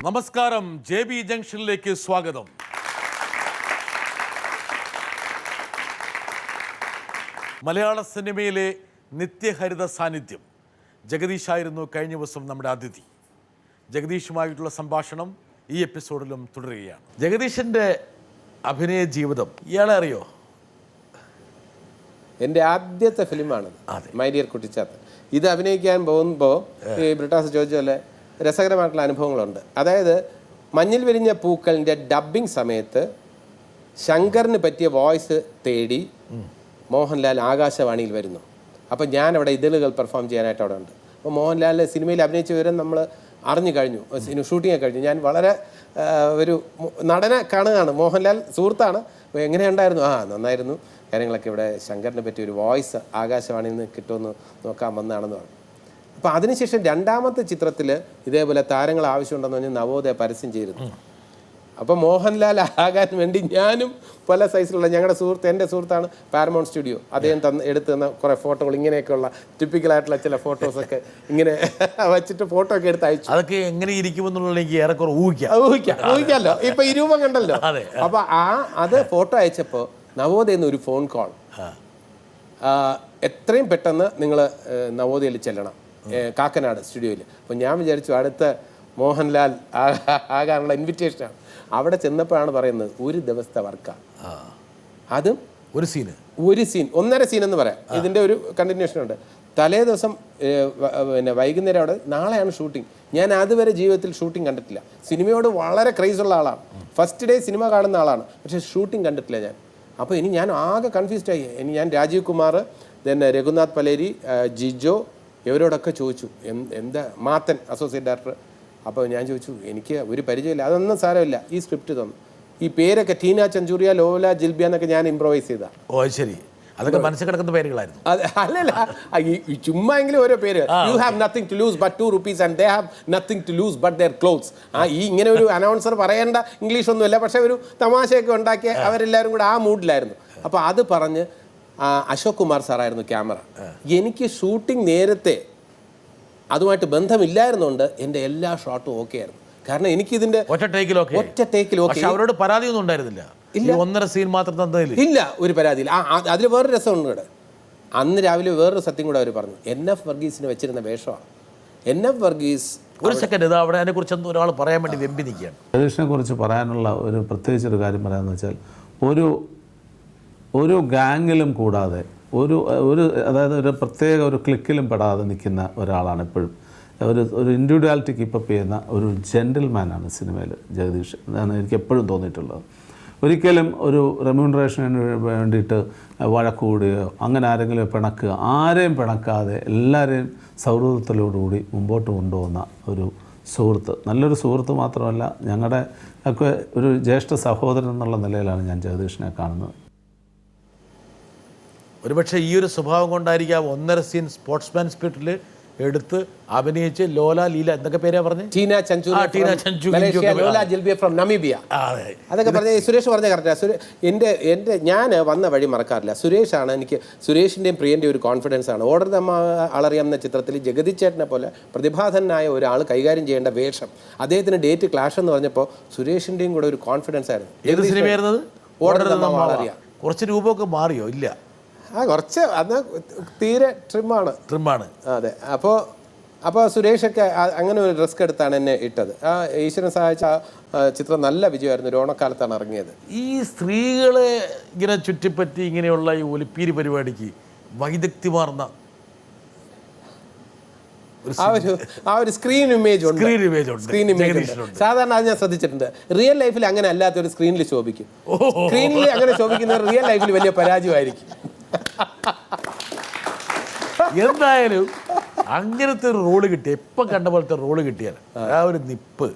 നമസ്കാരം, JB ജംഗ്ഷനിലേക്ക് സ്വാഗതം. മലയാള സിനിമയിലെ നിത്യഹരിത സാന്നിധ്യം ജഗദീഷായിരുന്നു കഴിഞ്ഞ ദിവസം നമ്മുടെ അതിഥി. ജഗദീഷുമായിട്ടുള്ള സംഭാഷണം ഈ എപ്പിസോഡിലും തുടരുകയാണ്. ജഗദീഷിൻ്റെ അഭിനയ ജീവിതം ഇയാളെ അറിയോ? എൻ്റെ ആദ്യത്തെ ഫിലിമാണ് മൈ ഡിയർ കുട്ടിച്ചാത്തൻ. ഇത് അഭിനയിക്കാൻ പോകുമ്പോൾ ഈ ബ്രിട്ടാസ് ചോദിച്ച പോലെ രസകരമായിട്ടുള്ള അനുഭവങ്ങളുണ്ട്. അതായത് മഞ്ഞിൽ വിരിഞ്ഞ പൂക്കളിൻ്റെ ഡബ്ബിംഗ് സമയത്ത് ശങ്കറിന് പറ്റിയ വോയിസ് തേടി മോഹൻലാൽ ആകാശവാണിയിൽ വരുന്നു. അപ്പം ഞാൻ അവിടെ ഇതളുകൾ പെർഫോം ചെയ്യാനായിട്ട് അവിടെ ഉണ്ട്. അപ്പോൾ മോഹൻലാൽ സിനിമയിൽ അഭിനയിച്ച വിവരം നമ്മൾ അറിഞ്ഞു കഴിഞ്ഞു, ഷൂട്ടിങ് കഴിഞ്ഞു. ഞാൻ വളരെ ഒരു നടനെ കാണുകയാണ്. മോഹൻലാൽ സുഹൃത്താണ്. എങ്ങനെയുണ്ടായിരുന്നു? നന്നായിരുന്നു, കാര്യങ്ങളൊക്കെ. ഇവിടെ ശങ്കറിനെ പറ്റി ഒരു വോയിസ് ആകാശവാണിയിൽ നിന്ന് കിട്ടുമെന്ന് നോക്കാൻ വന്നതാണെന്ന് പറഞ്ഞു. അപ്പോൾ അതിനുശേഷം രണ്ടാമത്തെ ചിത്രത്തിൽ ഇതേപോലെ താരങ്ങൾ ആവശ്യമുണ്ടെന്ന് പറഞ്ഞ് നവോദയ പരസ്യം ചെയ്തിരുന്നു. അപ്പോൾ മോഹൻലാൽ ആകാൻ വേണ്ടി ഞാനും പല സൈസിലുള്ള ഞങ്ങളുടെ സുഹൃത്ത്, എൻ്റെ സുഹൃത്താണ് പാരമൗണ്ട് സ്റ്റുഡിയോ, അദ്ദേഹം എടുത്തു തന്ന കുറേ ഫോട്ടോകൾ, ഇങ്ങനെയൊക്കെയുള്ള ടിപ്പിക്കലായിട്ടുള്ള ചില ഫോട്ടോസൊക്കെ ഇങ്ങനെ വെച്ചിട്ട് ഫോട്ടോ ഒക്കെ എടുത്ത് അയച്ചു. അതൊക്കെ എങ്ങനെ ഇരിക്കുമെന്നുള്ള എനിക്ക് ഏറെക്കുറെ ഊഹിക്കാമല്ലോ. ഇപ്പം ഈ രൂപം കണ്ടല്ലോ. അപ്പോൾ അത് ഫോട്ടോ അയച്ചപ്പോൾ നവോദയയിൽ നിന്ന് ഒരു ഫോൺ കോൾ, എത്രയും പെട്ടെന്ന് നിങ്ങൾ നവോദയയിൽ ചെല്ലണം, കാക്കനാട് സ്റ്റുഡിയോയിൽ. അപ്പോൾ ഞാൻ വിചാരിച്ചു അടുത്ത മോഹൻലാൽ ആകാനുള്ള ഇൻവിറ്റേഷനാണ്. അവിടെ ചെന്നപ്പോഴാണ് പറയുന്നത് ഒരു ദിവസത്തെ വർക്കാണ്. അതും ഒരു സീൻ 1.5 സീൻ എന്ന് പറയാം. ഇതിൻ്റെ ഒരു കണ്ടിന്യൂഷൻ ഉണ്ട്. തലേ ദിവസം പിന്നെ വൈകുന്നേരം അവിടെ, നാളെയാണ് ഷൂട്ടിംഗ്. ഞാൻ അതുവരെ ജീവിതത്തിൽ ഷൂട്ടിംഗ് കണ്ടിട്ടില്ല. സിനിമയോട് വളരെ ക്രേസുള്ള ആളാണ്. ഫസ്റ്റ് ഡേ സിനിമ കാണുന്ന ആളാണ്, പക്ഷേ ഷൂട്ടിംഗ് കണ്ടിട്ടില്ല ഞാൻ. അപ്പോൾ ഇനി ഞാൻ ആകെ കൺഫ്യൂസ്ഡായി. ഇനി ഞാൻ രാജീവ് കുമാർ, then രഘുനാഥ് പലേരി, ജിജോ, ഇവരോടൊക്കെ ചോദിച്ചു എന്താ, മാത്തൻ അസോസിയേറ്റ് ഡയറക്ടർ. അപ്പോൾ ഞാൻ ചോദിച്ചു എനിക്ക് ഒരു പരിചയമില്ല. അതൊന്നും സാരമില്ല, ഈ സ്ക്രിപ്റ്റ് തന്നു. ഈ പേരൊക്കെ ടീന ചഞ്ചൂറിയ, ലോല ജിൽബിയ എന്നൊക്കെ ഞാൻ ഇംപ്രവൈസ് ചെയ്താ. ഓ ശരി, അതൊക്കെ മനസ്സിൽ കിടക്കുന്ന പേരുകളായിരുന്നു. അല്ലല്ല, ഈ ചുമ്മാ എങ്കിലും ഓരോ പേര്. You have nothing to lose but 2 rupees and they have nothing to lose but their clothes. ഈ ഇങ്ങനെ ഒരു അനൗൺസർ പറയേണ്ട ഇംഗ്ലീഷൊന്നുമില്ല, പക്ഷെ ഒരു തമാശയൊക്കെ ഉണ്ടാക്കി അവരെല്ലാവരും കൂടെ ആ മൂഡിലായിരുന്നു. അപ്പോൾ അത് പറഞ്ഞ് അശോക് കുമാർ സാറായിരുന്നു ക്യാമറ. എനിക്ക് ഷൂട്ടിംഗ് നേരത്തെ അതുമായിട്ട് ബന്ധമില്ലായിരുന്നുകൊണ്ട് എൻ്റെ എല്ലാ ഷോട്ടും ഓക്കെ ആയിരുന്നു. കാരണം എനിക്കിതിൻ്റെ ഒറ്റ ടേക്കിൽ ഓക്കെ. അവരോട് പരാതിയൊന്നും ഉണ്ടായിരുന്നില്ല. ഇല്ല, 1.5 സീൻ മാത്രം തന്നതിൽ ഇല്ല ഒരു പരാതിയില്ല. അതിൽ വേറൊരു രസമുണ്ട് ഇവിടെ. അന്ന് രാവിലെ വേറൊരു സത്യം കൂടെ അവർ പറഞ്ഞു. NF വർഗീസിന് വെച്ചിരുന്ന വേഷമാണ്. NF വർഗീസ് ഒരു സെക്കൻഡ്, ഇത് അവിടെ അതിനെക്കുറിച്ച് ഒരാൾ പറയാൻ വേണ്ടി വെമ്പി നിൽക്കുകയാണ്. ജഗദീഷിനെ കുറിച്ച് പറയാനുള്ള ഒരു പ്രത്യേകിച്ചൊരു കാര്യം പറയാമെന്ന് വെച്ചാൽ, ഒരു ഗാങ്ങിലും കൂടാതെ അതായത് ഒരു പ്രത്യേക ഒരു ക്ലിക്കിലും പെടാതെ നിൽക്കുന്ന ഒരാളാണ് എപ്പോഴും. ഒരു ഇൻഡിവിജ്വാലിറ്റി കീപ്പപ്പ് ചെയ്യുന്ന ഒരു ജെൻറ്റിൽമാനാണ് സിനിമയിൽ ജഗദീഷ് എന്നാണ് എനിക്ക് എപ്പോഴും തോന്നിയിട്ടുള്ളത്. ഒരിക്കലും ഒരു റെമ്യൂണറേഷന് വേണ്ടിയിട്ട് വഴക്കൂടുകയോ അങ്ങനെ ആരെങ്കിലും പിണക്കുക, ആരെയും പിണക്കാതെ എല്ലാവരെയും സൗഹൃദത്തിലോടുകൂടി മുമ്പോട്ട് കൊണ്ടുപോകുന്ന ഒരു സുഹൃത്ത്, നല്ലൊരു സുഹൃത്ത് മാത്രമല്ല, ഞങ്ങളുടെ ഒക്കെ ഒരു ജ്യേഷ്ഠ സഹോദരൻ എന്നുള്ള നിലയിലാണ് ഞാൻ ജഗദീഷിനെ കാണുന്നത്. ഒരുപക്ഷെ ഈ ഒരു സ്വഭാവം കൊണ്ടായിരിക്കാം 1.5 സീൻ സ്പോർട്സ്മാൻ സ്പിരിറ്റിൽ എടുത്ത് അഭിനയിച്ച് ലോല ലീല എന്തൊക്കെ പേരാ പറഞ്ഞത്, ടീന ജിൽബിയ ഫ്രം നമീബിയ, അതൊക്കെ പറഞ്ഞ സുരേഷ് പറഞ്ഞ കറക്റ്റാണ്. എൻ്റെ ഞാൻ വന്ന വഴി മറക്കാറില്ല. സുരേഷാണ് എനിക്ക്, സുരേഷിൻ്റെയും പ്രിയൻ്റെയും ഒരു കോൺഫിഡൻസ് ആണ്. ഓർഡർ നമ്മ ആളറിയാവുന്ന ചിത്രത്തിൽ ജഗതി ചേട്ടനെ പോലെ പ്രതിഭാധനായ ഒരാൾ കൈകാര്യം ചെയ്യേണ്ട വേഷം, അദ്ദേഹത്തിന് ഡേറ്റ് ക്ലാഷ് എന്ന് പറഞ്ഞപ്പോൾ സുരേഷിൻ്റെയും കൂടെ ഒരു കോൺഫിഡൻസ് ആയിരുന്നു. ഏത് സിനിമയായിരുന്നത്? ഓർഡർ നമ്മ ആളറിയാം. കുറച്ച് രൂപമൊക്കെ മാറിയോ? ഇല്ല, കുറച്ച് അത് തീരെ ട്രിമ്മാണ്. അതെ. അപ്പോൾ സുരേഷൊക്കെ അങ്ങനെ ഒരു റിസ്ക് എടുത്താണ് എന്നെ ഇട്ടത്. ഈശ്വരൻ സഹായിച്ച ചിത്രം നല്ല വിജയമായിരുന്നു. ഒരു ഓണക്കാലത്താണ് ഇറങ്ങിയത്. ഈ സ്ത്രീകളെ ഇങ്ങനെ ചുറ്റിപ്പറ്റി ഇങ്ങനെയുള്ള ഈ ഒലിപ്പീരി പരിപാടിക്ക് വൈദഗ്ധ്യമാർന്ന ആ ഒരു സ്ക്രീൻ ഇമേജ് ഉണ്ട്. സാധാരണ അത് ഞാൻ ശ്രദ്ധിച്ചിട്ടുണ്ട്. റിയൽ ലൈഫിൽ അങ്ങനെ അല്ലാത്തൊരു സ്ക്രീനിൽ ശോഭിക്കും. സ്ക്രീനിൽ അങ്ങനെ ശോഭിക്കുന്നവർ റിയൽ ലൈഫിൽ വലിയ പരാജയമായിരിക്കും. എന്തായാലും അങ്ങനത്തെ ഒരു റോള് കിട്ടിയ, ഇപ്പം കണ്ട പോലത്തെ റോള് കിട്ടിയാൽ ആ ഒരു നിപ്പ്,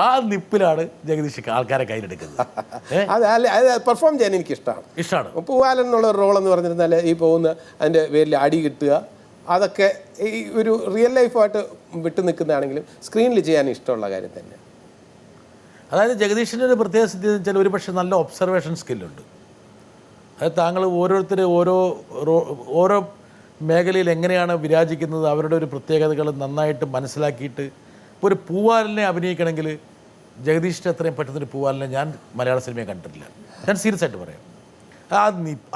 ആ നിപ്പിലാണ് ജഗദീഷ് ആൾക്കാരെ കയ്യിലെടുക്കുന്നത്. അത് പെർഫോം ചെയ്യാൻ എനിക്ക് ഇഷ്ടമാണ്. പൂവാലൻ എന്നുള്ള ഒരു റോൾ എന്ന് പറഞ്ഞിരുന്നാൽ ഈ പോകുന്ന അതിൻ്റെ പേരിൽ അടി കിട്ടുക, അതൊക്കെ ഈ ഒരു റിയൽ ലൈഫുമായിട്ട് വിട്ടു നിൽക്കുന്നതാണെങ്കിലും സ്ക്രീനിൽ ചെയ്യാൻ ഇഷ്ടമുള്ള കാര്യം തന്നെ. അതായത് ജഗദീഷിൻ്റെ ഒരു പ്രത്യേക സ്ഥിതി എന്ന് വെച്ചാൽ ഒരു പക്ഷേ നല്ല ഒബ്സർവേഷൻ സ്കില്ലുണ്ട്. അത് താങ്കൾ ഓരോരുത്തർ ഓരോ മേഖലയിൽ എങ്ങനെയാണ് വിരാജിക്കുന്നത്, അവരുടെ ഒരു പ്രത്യേകതകൾ നന്നായിട്ട് മനസ്സിലാക്കിയിട്ട് ഇപ്പോൾ ഒരു പൂവാലിനെ അഭിനയിക്കണമെങ്കിൽ ജഗദീഷിൻ്റെ അത്രയും പെട്ടെന്നൊരു പൂവാലിനെ ഞാൻ മലയാള സിനിമയെ കണ്ടിട്ടില്ല. ഞാൻ സീരിയസ് ആയിട്ട് പറയാം.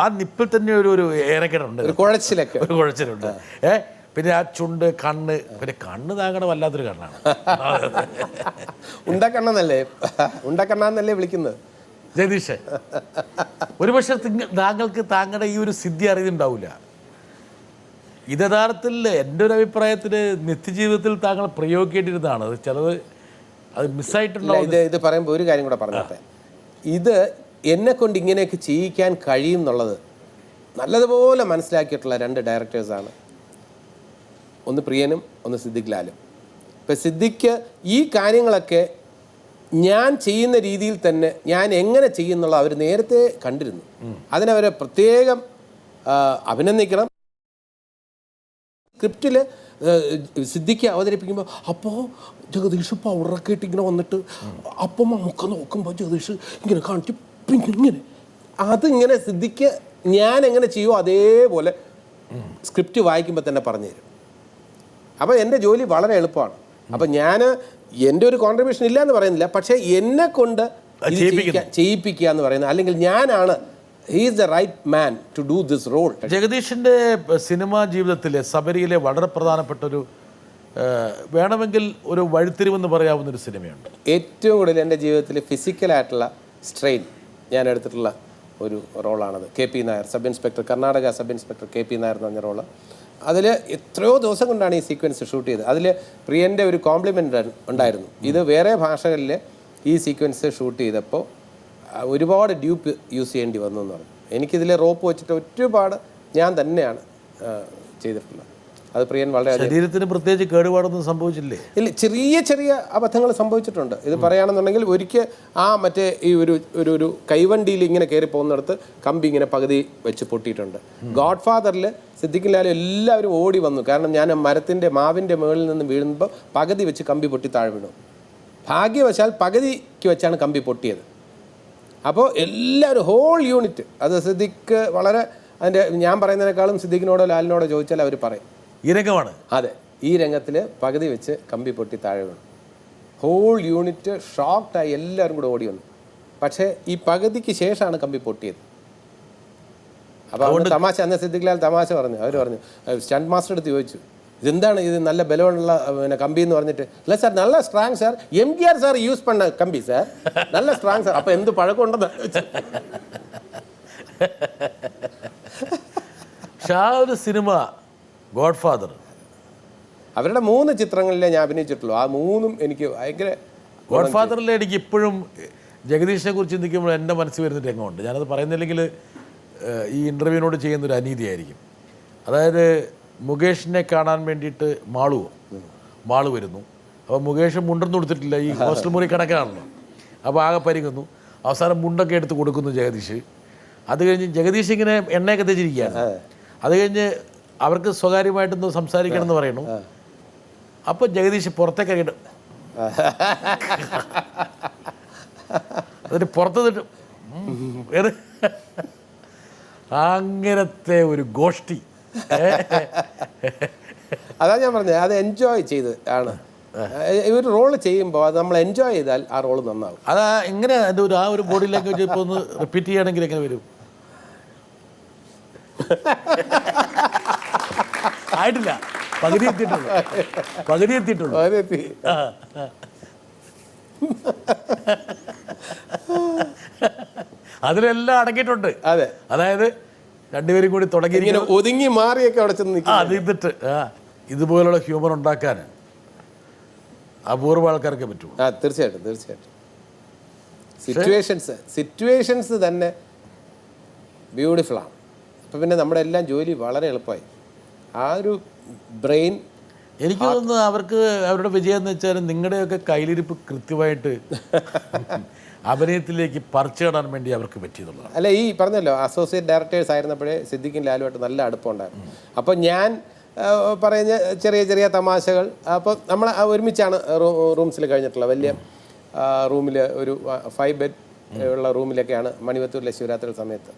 ആ നിപ്പിൽ തന്നെ ഒരു ഏറെക്കേടുണ്ട്, ഒരു കുഴച്ചിലുണ്ട്. പിന്നെ ആ ചുണ്ട്, കണ്ണ്, പിന്നെ കണ്ണ് താങ്കളുടെ വല്ലാത്തൊരു കണ്ണാണ്. ഉണ്ടക്കണ്ണന്നല്ലേ വിളിക്കുന്നത് ജഗദീഷ്. ഒരുപക്ഷെ താങ്കൾക്ക് താങ്കളുടെ ഈ ഒരു സിദ്ധി അറിയുന്നുണ്ടാവില്ല. ഇത് യഥാർത്ഥത്തിൽ എൻ്റെ ഒരു അഭിപ്രായത്തിൽ നിത്യജീവിതത്തിൽ താങ്കൾ പ്രയോഗിക്കേണ്ടിയിരുന്നതാണ്. അത് ചിലത് അത് മിസ്സായിട്ടുണ്ടാവും. ഇത് പറയുമ്പോൾ ഒരു കാര്യം കൂടെ പറഞ്ഞോട്ടെ. ഇത് എന്നെ കൊണ്ട് ഇങ്ങനെയൊക്കെ ചെയ്യിക്കാൻ കഴിയും എന്നുള്ളത് നല്ലതുപോലെ മനസ്സിലാക്കിയിട്ടുള്ള 2 ഡയറക്ടേഴ്സാണ്. ഒന്ന് പ്രിയനും ഒന്ന് സിദ്ദിഖ് ലാലും. ഇപ്പം സിദ്ദിഖ് ഈ കാര്യങ്ങളൊക്കെ ഞാൻ ചെയ്യുന്ന രീതിയിൽ തന്നെ ഞാൻ എങ്ങനെ ചെയ്യുന്നുള്ള അവർ നേരത്തെ കണ്ടിരുന്നു. അതിനവരെ പ്രത്യേകം അഭിനന്ദിക്കണം. സ്ക്രിപ്റ്റിൽ സിദ്ദിഖ് അവതരിപ്പിക്കുമ്പോൾ അപ്പോൾ ജഗദീഷ് പൗഡറൊക്കെ ഇട്ട് ഇങ്ങനെ വന്നിട്ട് അപ്പം നമുക്ക് നോക്കുമ്പോൾ ജഗദീഷ് ഇങ്ങനെ കാണിച്ച് പിന്നെ ഇങ്ങനെ അതിങ്ങനെ സിദ്ദിഖ് ഞാൻ എങ്ങനെ ചെയ്യുമോ അതേപോലെ സ്ക്രിപ്റ്റ് വായിക്കുമ്പോൾ തന്നെ പറഞ്ഞു തരും. അപ്പോൾ എൻ്റെ ജോലി വളരെ എളുപ്പമാണ്. അപ്പം ഞാൻ എൻ്റെ ഒരു കോൺട്രിബ്യൂഷൻ ഇല്ല എന്ന് പറയുന്നില്ല, പക്ഷേ എന്നെ കൊണ്ട് ചെയ്യിപ്പിക്കുക എന്ന് പറയുന്നത്, അല്ലെങ്കിൽ ഞാനാണ് he is the right man to do this role. ജഗദീഷിൻ്റെ സിനിമാ ജീവിതത്തിലെ സബരിയിലെ വളരെ പ്രധാനപ്പെട്ട ഒരു വേണമെങ്കിൽ ഒരു വഴിത്തിരിവെന്ന് പറയാവുന്നൊരു സിനിമയുണ്ട്. ഏറ്റവും കൂടുതൽ എൻ്റെ ജീവിതത്തിൽ ഫിസിക്കലായിട്ടുള്ള സ്ട്രെയിൻ ഞാൻ എടുത്തിട്ടുള്ള ഒരു റോളാണത്. KP Nair, sub inspector, Karnataka sub inspector KP Nair എന്ന് പറഞ്ഞ റോള്. അതിൽ എത്രയോ ദിവസം കൊണ്ടാണ് ഈ സീക്വൻസ് ഷൂട്ട് ചെയ്തത്. അതിൽ പ്രിയൻ്റെ ഒരു കോംപ്ലിമെൻ്റ് ഉണ്ടായിരുന്നു. ഇത് വേറെ ഭാഷകളിൽ ഈ സീക്വൻസ് ഷൂട്ട് ചെയ്തപ്പോൾ ഒരുപാട് ഡ്യൂപ്പ് യൂസ് ചെയ്യേണ്ടി വന്നു എന്ന് പറഞ്ഞു. എനിക്കിതിൽ റോപ്പ് വെച്ചിട്ട് ഒരുപാട് ഞാൻ തന്നെയാണ് ചെയ്തിട്ടുള്ളത്. അത് പ്രിയൻ വളരെ ശരീരത്തിന് പ്രത്യേകിച്ച് കേടുപാടൊന്നും സംഭവിച്ചില്ലേ? ഇല്ല, ചെറിയ ചെറിയ അബദ്ധങ്ങൾ സംഭവിച്ചിട്ടുണ്ട്. ഇത് പറയുകയാണെന്നുണ്ടെങ്കിൽ ഒരിക്കൽ മറ്റേ ഈ ഒരു കൈവണ്ടിയിൽ ഇങ്ങനെ കയറി പോകുന്നിടത്ത് കമ്പി ഇങ്ങനെ പകുതി വെച്ച് പൊട്ടിയിട്ടുണ്ട്. ഗോഡ് ഫാദറിൽ സിദ്ദിഖ് ലാലും എല്ലാവരും ഓടി വന്നു. കാരണം ഞാൻ മാവിൻ്റെ മുകളിൽ നിന്ന് വീഴുമ്പോൾ പകുതി വെച്ച് കമ്പി പൊട്ടി താഴെ വീണു. ഭാഗ്യവശാൽ പകുതിക്ക് വെച്ചാണ് കമ്പി പൊട്ടിയത്. അപ്പോൾ എല്ലാവരും ഹോൾ യൂണിറ്റ്, അത് സിദ്ദിഖ് വളരെ അതിൻ്റെ ഞാൻ പറയുന്നതിനേക്കാളും സിദ്ദിഖിനോടോ ലാലിനോടോ ചോദിച്ചാൽ അവർ പറയും ഈ രംഗമാണ്. അതെ, ഈ രംഗത്തിൽ പകുതി വെച്ച് കമ്പി പൊട്ടി താഴെ വീണു. ഹോൾ യൂണിറ്റ് ഷോക്ക്ഡായി എല്ലാവരും കൂടെ ഓടി വന്നു. പക്ഷേ ഈ പകുതിക്ക് ശേഷമാണ് കമ്പി പൊട്ടിയത്. അപ്പോൾ അതുകൊണ്ട് തമാശ, അന്ന് സിദ്ദിഖ് ലാൽ തമാശ പറഞ്ഞു. അവർ പറഞ്ഞു, സ്റ്റണ്ട് മാസ്റ്റർ എടുത്ത് ചോദിച്ചു, ഇതെന്താണ് ഇത് നല്ല ബലമുള്ള കമ്പി എന്ന് പറഞ്ഞിട്ട്, അല്ല സാർ നല്ല strong sir, MGR sir use പണ്ണ കമ്പി സാർ, നല്ല സ്ട്രോങ് സാർ. അപ്പോൾ എന്ത് പഴക്കമുണ്ടെന്ന്. ഒരു സിനിമ ഗോഡ് ഫാദർ, അവരുടെ 3 ചിത്രങ്ങളിലേ ഞാൻ അഭിനയിച്ചിട്ടുള്ളൂ. ആ 3ഉം എനിക്ക് ഭയങ്കര. ഗോഡ് ഫാദറിൽ എനിക്ക് ഇപ്പോഴും ജഗദീഷിനെ കുറിച്ച് ചിന്തിക്കുമ്പോൾ എൻ്റെ മനസ്സിൽ വരുന്ന രംഗമുണ്ട്. ഞാനത് പറയുന്നില്ലെങ്കിൽ ഈ ഇൻ്റർവ്യൂവിനോട് ചെയ്യുന്നൊരു അനീതിയായിരിക്കും. അതായത് മുകേഷിനെ കാണാൻ വേണ്ടിയിട്ട് മാളു വരുന്നു. അപ്പോൾ മുകേഷ് മുണ്ടൊന്നും കൊടുത്തിട്ടില്ല, ഈ ഹോസ്റ്റൽ മുറി കിടക്കാണല്ലോ. അപ്പോൾ ആകെ പരിങ്ങുന്നു. അവസാനം മുണ്ടൊക്കെ എടുത്ത് കൊടുക്കുന്നു ജഗദീഷ്. അത് കഴിഞ്ഞ് ജഗദീഷ് ഇങ്ങനെ എണ്ണയൊക്കെ തെച്ചിരിക്കുകയാണ്. അത് കഴിഞ്ഞ് അവർക്ക് സ്വകാര്യമായിട്ടൊന്ന് സംസാരിക്കണം എന്ന് പറയണു. അപ്പോൾ ജഗദീഷ് പുറത്തേക്ക് ഇറങ്ങിയിട്ട് അതിന് പുറത്ത് നിന്നിട്ട് അങ്ങനത്തെ ഒരു ഗോഷ്ടി. അതാ ഞാൻ പറഞ്ഞത്, അത് എൻജോയ് ചെയ്ത് ആണ് ഇവർ റോള് ചെയ്യുമ്പോൾ അത് നമ്മൾ എൻജോയ് ചെയ്താൽ ആ റോള് നന്നാവും. അതാ എങ്ങനെ എൻ്റെ ആ ഒരു ബോഡി ലാംഗ്വേജ് ഇപ്പോൾ ഒന്ന് റിപ്പീറ്റ് ചെയ്യുകയാണെങ്കിൽ എങ്ങനെ വരും? ആയിട്ടില്ല, പകുതി എത്തിയിട്ടുള്ളൂ. അതിലെല്ലാം അടങ്ങിയിട്ടുണ്ട്. അതെ, അതായത് രണ്ടുപേരും കൂടി തുടങ്ങി ഒതുങ്ങി മാറിയൊക്കെ അവിടെ ചെന്ന് അതിട്ട് ഇതുപോലുള്ള ഹ്യൂമർ ഉണ്ടാക്കാൻ അപൂർവ ആൾക്കാർക്ക് പറ്റുള്ളൂ. തീർച്ചയായിട്ടും സിറ്റുവേഷൻസ് തന്നെ ബ്യൂട്ടിഫുള്ളാണ്. അപ്പം പിന്നെ നമ്മുടെ എല്ലാം ജോലി വളരെ എളുപ്പമായി. ആ ഒരു ബ്രെയിൻ, എനിക്ക് തോന്നുന്നു അവർക്ക് അവരുടെ വിജയം എന്ന് വെച്ചാൽ നിങ്ങളുടെയൊക്കെ കയ്യിലിരിപ്പ് കൃത്യമായിട്ട് അഭിനയത്തിലേക്ക് പറിച്ചിടാൻ വേണ്ടി അവർക്ക് പറ്റിയതുള്ളതാണ്. അല്ല, ഈ പറഞ്ഞല്ലോ അസോസിയേറ്റ് ഡയറക്ടേഴ്സ് ആയിരുന്നപ്പോഴേ സിദ്ദിഖും ലാലുമായിട്ട് നല്ല അടുപ്പമുണ്ടായിരുന്നു. അപ്പോൾ ഞാൻ പറയുന്ന ചെറിയ തമാശകൾ, അപ്പോൾ നമ്മൾ ഒരുമിച്ചാണ് റൂംസിൽ കഴിഞ്ഞിട്ടുള്ളത്. വലിയ റൂമിൽ ഒരു 5 ബെഡ് ഉള്ള റൂമിലൊക്കെയാണ് മണിവത്തൂരിലെ ശിവരാത്രി സമയത്ത്.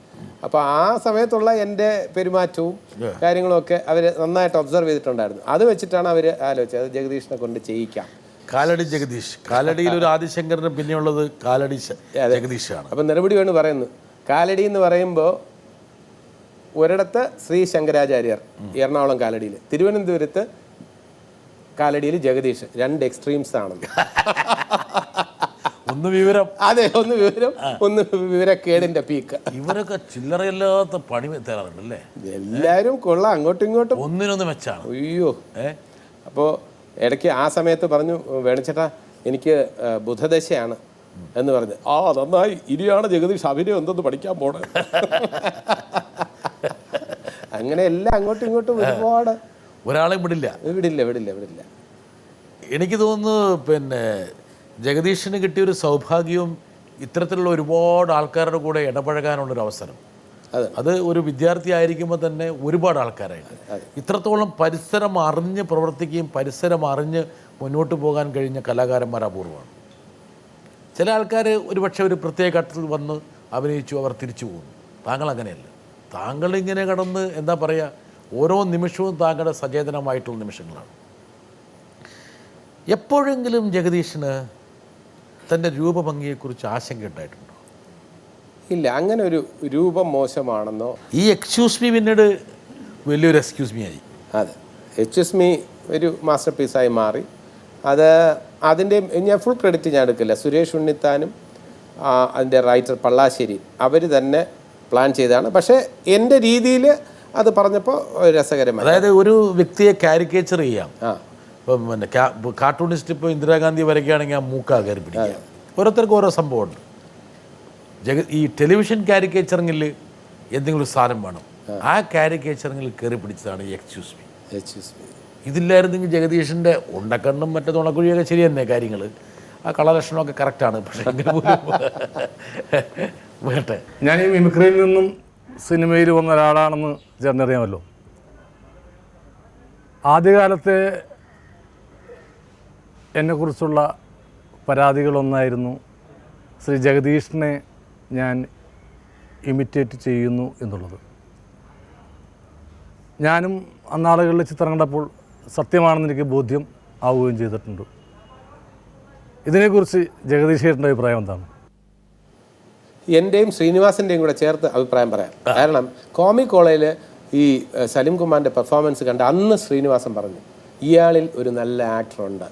അപ്പോൾ ആ സമയത്തുള്ള എൻ്റെ പെരുമാറ്റവും കാര്യങ്ങളും ഒക്കെ അവർ നന്നായിട്ട് ഒബ്സർവ് ചെയ്തിട്ടുണ്ടായിരുന്നു. അത് വെച്ചിട്ടാണ് അവർ ആലോചിച്ചത് അത് ജഗദീഷിനെ കൊണ്ട് ചെയ്യിക്കാം. കാലടി ജഗദീഷ്. കാലടിയിൽ ഒരു ആദിശങ്കരനും പിന്നെയുള്ളത് കാലടി ജഗദീഷാണ്. അപ്പം നെടുമുടി വേണു പറയുന്നു, കാലടി എന്ന് പറയുമ്പോൾ ഒരിടത്ത് ശ്രീ ശങ്കരാചാര്യർ എറണാകുളം കാലടിയിൽ, തിരുവനന്തപുരത്ത് കാലടിയിൽ ജഗദീഷ്, 2 എക്സ്ട്രീംസ് ആണെന്ന്. ഒന്ന് വിവരം, അതെ, ഒന്ന് വിവരം, ഒന്ന് വിവരക്കേടിന്റെ പീക്ക്. ഇവരൊക്കെ ചില്ലറയില്ലാത്ത പണി തരാറുണ്ട് അല്ലേ? എല്ലാവരും കൊള്ളാം, അങ്ങോട്ടും ഇങ്ങോട്ടും ഒന്നിനൊന്ന് മെച്ചാണ്. അയ്യോ. അപ്പോൾ ഇടയ്ക്ക് ആ സമയത്ത് പറഞ്ഞു, വേണിച്ചേട്ടാ എനിക്ക് ബുധദശയാണ് എന്ന് പറഞ്ഞു. ആ നന്നായി, ഇനിയാണ് ജഗദീഷ് അഭിനയം എന്തെന്ന് പഠിക്കാൻ പോണേ. അങ്ങനെ എല്ലാം അങ്ങോട്ടും ഇങ്ങോട്ടും ഒരുപാട്. ഒരാളെ വിടില്ല. എനിക്ക് തോന്നുന്നു പിന്നെ ജഗദീഷിന് കിട്ടിയൊരു സൗഭാഗ്യവും ഇത്തരത്തിലുള്ള ഒരുപാട് ആൾക്കാരുടെ കൂടെ ഇടപഴകാനുള്ളൊരു അവസരം. അത് ഒരു വിദ്യാർത്ഥി ആയിരിക്കുമ്പോൾ തന്നെ ഒരുപാട് ആൾക്കാരായിട്ട് ഇത്രത്തോളം പരിസരം അറിഞ്ഞ് പ്രവർത്തിക്കുകയും പരിസരം അറിഞ്ഞ് മുന്നോട്ട് പോകാൻ കഴിഞ്ഞ കലാകാരന്മാർ അപൂർവമാണ്. ചില ആൾക്കാർ ഒരുപക്ഷെ ഒരു പ്രത്യേക ഘട്ടത്തിൽ വന്ന് അഭിനയിച്ചു, അവർ തിരിച്ചു പോകുന്നു. താങ്കൾ അങ്ങനെയല്ല. താങ്കൾ ഇങ്ങനെ കടന്ന് എന്താ പറയുക, ഓരോ നിമിഷവും താങ്കളുടെ സചേതനമായിട്ടുള്ള നിമിഷങ്ങളാണ്. എപ്പോഴെങ്കിലും ജഗദീഷിന് തൻ്റെ രൂപഭംഗിയെക്കുറിച്ച് ആശങ്ക ഉണ്ടായിട്ടുണ്ടോ? ഇല്ല, അങ്ങനെ ഒരു രൂപം മോശമാണെന്നോ. ഈ എക്സ്ക്യൂസ് മീ പിന്നീട് വലിയൊരു എക്സ്ക്യൂസ് മീ ആയി. അതെ, എക്സ്ക്യൂസ് മീ ഒരു മാസ്റ്റർ പീസായി മാറി. അതിൻ്റെ ഞാൻ ഫുൾ ക്രെഡിറ്റ് ഞാൻ എടുക്കില്ല. സുരേഷ് ഉണ്ണിത്താനും അതിൻ്റെ റൈറ്റർ പള്ളാശ്ശേരി അവർ തന്നെ പ്ലാൻ ചെയ്തതാണ്. പക്ഷേ എൻ്റെ രീതിയിൽ അത് പറഞ്ഞപ്പോൾ രസകരമായി. അതായത് ഒരു വ്യക്തിയെ കാരിക്കേച്ചർ ചെയ്യാം. ഇപ്പം പിന്നെ കാർട്ടൂണിസ്റ്റ് ഇപ്പോൾ ഇന്ദിരാഗാന്ധി വരയ്ക്കുകയാണെങ്കിൽ ആ മൂക്കാ കയറി പിടിക്കുക. ഓരോരുത്തർക്കും ഓരോ സംഭവമുണ്ട്. ഈ ടെലിവിഷൻ കാരിക്കേച്ചറിങ്ങിൽ എന്തെങ്കിലും ഒരു സാധനം വേണം. ആ കാരിക്കേച്ചറിങ്ങിൽ കയറി പിടിച്ചതാണ് ഈ എക്സ്ക്യൂസ് മീ. ഇതില്ലായിരുന്നെങ്കിൽ ജഗദീഷിൻ്റെ ഉണ്ടക്കണ്ണും മറ്റേ തുണക്കുഴിയൊക്കെ ശരി തന്നെ കാര്യങ്ങൾ, ആ കളലക്ഷണമൊക്കെ കറക്റ്റാണ്. പക്ഷേ എങ്കിലും വേട്ടെ. ഞാൻ ഈ മിമിക്രിയിൽ നിന്നും സിനിമയിൽ വന്ന ഒരാളാണെന്ന് ചേർന്നറിയാമല്ലോ. ആദ്യകാലത്തെ എന്നെക്കുറിച്ചുള്ള പരാതികളൊന്നായിരുന്നു ശ്രീ ജഗദീഷിനെ ഞാൻ ഇമിറ്റേറ്റ് ചെയ്യുന്നു എന്നുള്ളത്. ഞാനും അന്നാളുകളിൽ ചിത്രം കണ്ടപ്പോൾ സത്യമാണെന്ന് എനിക്ക് ബോധ്യം ആവുകയും ചെയ്തിട്ടുണ്ട്. ഇതിനെക്കുറിച്ച് ജഗദീഷ് ചേട്ടൻ്റെ അഭിപ്രായം എന്താണ്? എൻ്റെയും ശ്രീനിവാസിൻ്റെയും കൂടെ ചേർത്ത് അഭിപ്രായം പറയാം. കാരണം കോമിക് കോളേജിൽ ഈ സലിം കുമാറിൻ്റെ പെർഫോമൻസ് കണ്ട് അന്ന് ശ്രീനിവാസൻ പറഞ്ഞു, ഇയാളിൽ ഒരു നല്ല ആക്ടറുണ്ട്.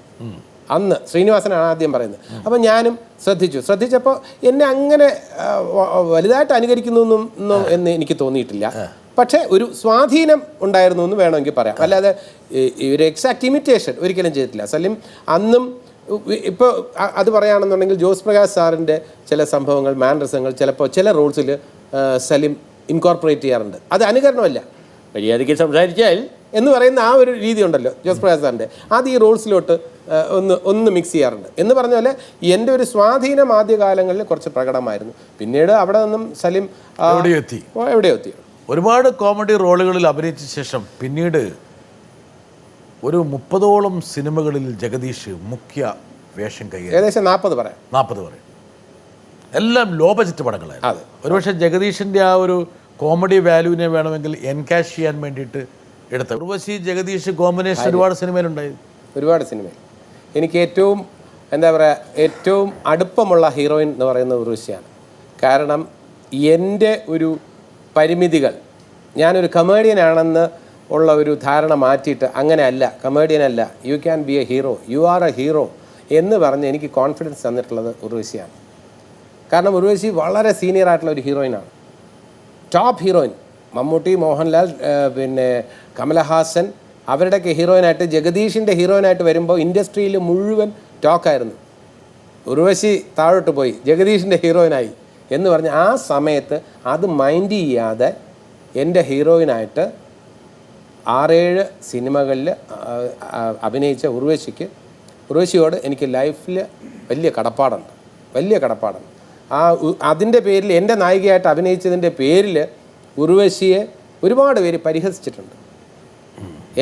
അന്ന് ശ്രീനിവാസനാണ് ആദ്യം പറയുന്നത്. അപ്പം ഞാനും ശ്രദ്ധിച്ചപ്പോൾ എന്നെ അങ്ങനെ വലുതായിട്ട് അനുകരിക്കുന്നു എന്ന് എനിക്ക് തോന്നിയിട്ടില്ല. പക്ഷേ ഒരു സ്വാധീനം ഉണ്ടായിരുന്നു എന്ന് വേണമെങ്കിൽ പറയാം. അല്ലാതെ ഒരു എക്സാക്ട് ഇമിറ്റേഷൻ ഒരിക്കലും ചെയ്തിട്ടില്ല. സലിം അന്നും ഇപ്പോൾ അത് പറയുകയാണെന്നുണ്ടെങ്കിൽ ജോസ് പ്രകാശ് സാറിൻ്റെ ചില സംഭവങ്ങൾ, മാനറിസങ്ങൾ ചിലപ്പോൾ ചില റോൾസിൽ സലിം ഇൻകോർപ്പറേറ്റ് ചെയ്യാറുണ്ട്. അത് അനുകരണമല്ല, മര്യാദയ്ക്ക് സംസാരിച്ചാൽ എന്ന് പറയുന്ന ആ ഒരു രീതി ഉണ്ടല്ലോ ജോസ് പ്രകാശ് സാറിൻ്റെ, അത് ഈ റോൾസിലോട്ട് ഒന്ന് മിക്സ് ചെയ്യാറുണ്ട്. എന്ന് പറഞ്ഞ പോലെ എൻ്റെ ഒരു സ്വാധീനം ആദ്യകാലങ്ങളിൽ കുറച്ച് പ്രകടമായിരുന്നു. പിന്നീട് അവിടെ നിന്നും സലിം എവിടെയോ എത്തി. ഒരുപാട് കോമഡി റോളുകളിൽ അഭിനയിച്ച ശേഷം പിന്നീട് ഒരു 30ഓളം സിനിമകളിൽ ജഗദീഷ് മുഖ്യ വേഷം കൈകാര്യം. ഏകദേശം 40 പറയാം. എല്ലാം ലോ ബജറ്റ് പടങ്ങളായിരുന്നു. ഒരുപക്ഷെ ജഗദീഷിൻ്റെ ആ ഒരു കോമഡി വാല്യൂവിനെ വേണമെങ്കിൽ എൻകാഷ് ചെയ്യാൻ വേണ്ടിയിട്ട് എടുത്ത ഉർവശി ജഗദീഷ് കോമ്പിനേഷൻ ഒരുപാട് സിനിമയിലുണ്ടായി. ഒരുപാട് സിനിമയിൽ എനിക്ക് ഏറ്റവും അടുപ്പമുള്ള ഹീറോയിൻ എന്ന് പറയുന്നത് ഉർവശിയാണ്. കാരണം എൻ്റെ ഒരു പരിമിതികൾ, ഞാനൊരു കമേഡിയനാണെന്ന് ഉള്ള ഒരു ധാരണ മാറ്റിയിട്ട് അങ്ങനെയല്ല, കമേഡിയനല്ല, you can be a hero, you are a hero എന്ന് പറഞ്ഞ് എനിക്ക് കോൺഫിഡൻസ് തന്നിട്ടുള്ളത് ഉർവശിയാണ്. കാരണം ഉർവശി വളരെ സീനിയർ ആയിട്ടുള്ള ഒരു ഹീറോയിനാണ്, ടോപ്പ് ഹീറോയിൻ. മമ്മൂട്ടി, മോഹൻലാൽ, പിന്നെ കമലഹാസൻ അവരുടെയൊക്കെ ഹീറോയിനായിട്ട് ജഗദീഷിൻ്റെ ഹീറോയിനായിട്ട് വരുമ്പോൾ ഇൻഡസ്ട്രിയിൽ മുഴുവൻ ടോക്കായിരുന്നു. ഉർവശി താഴോട്ട് പോയി ജഗദീഷിൻ്റെ ഹീറോയിനായി എന്ന് പറഞ്ഞ് ആ സമയത്ത് അത് മൈൻഡ് ചെയ്യാതെ എൻ്റെ ഹീറോയിനായിട്ട് 6-7 സിനിമകളിൽ അഭിനയിച്ച ഉർവശിയോട് എനിക്ക് ലൈഫിൽ വലിയ കടപ്പാടുണ്ട്. അതിൻ്റെ പേരിൽ എൻ്റെ നായികയായിട്ട് അഭിനയിച്ചതിൻ്റെ പേരിൽ ഉർവശിയെ ഒരുപാട് പേര് പരിഹസിച്ചിട്ടുണ്ട്.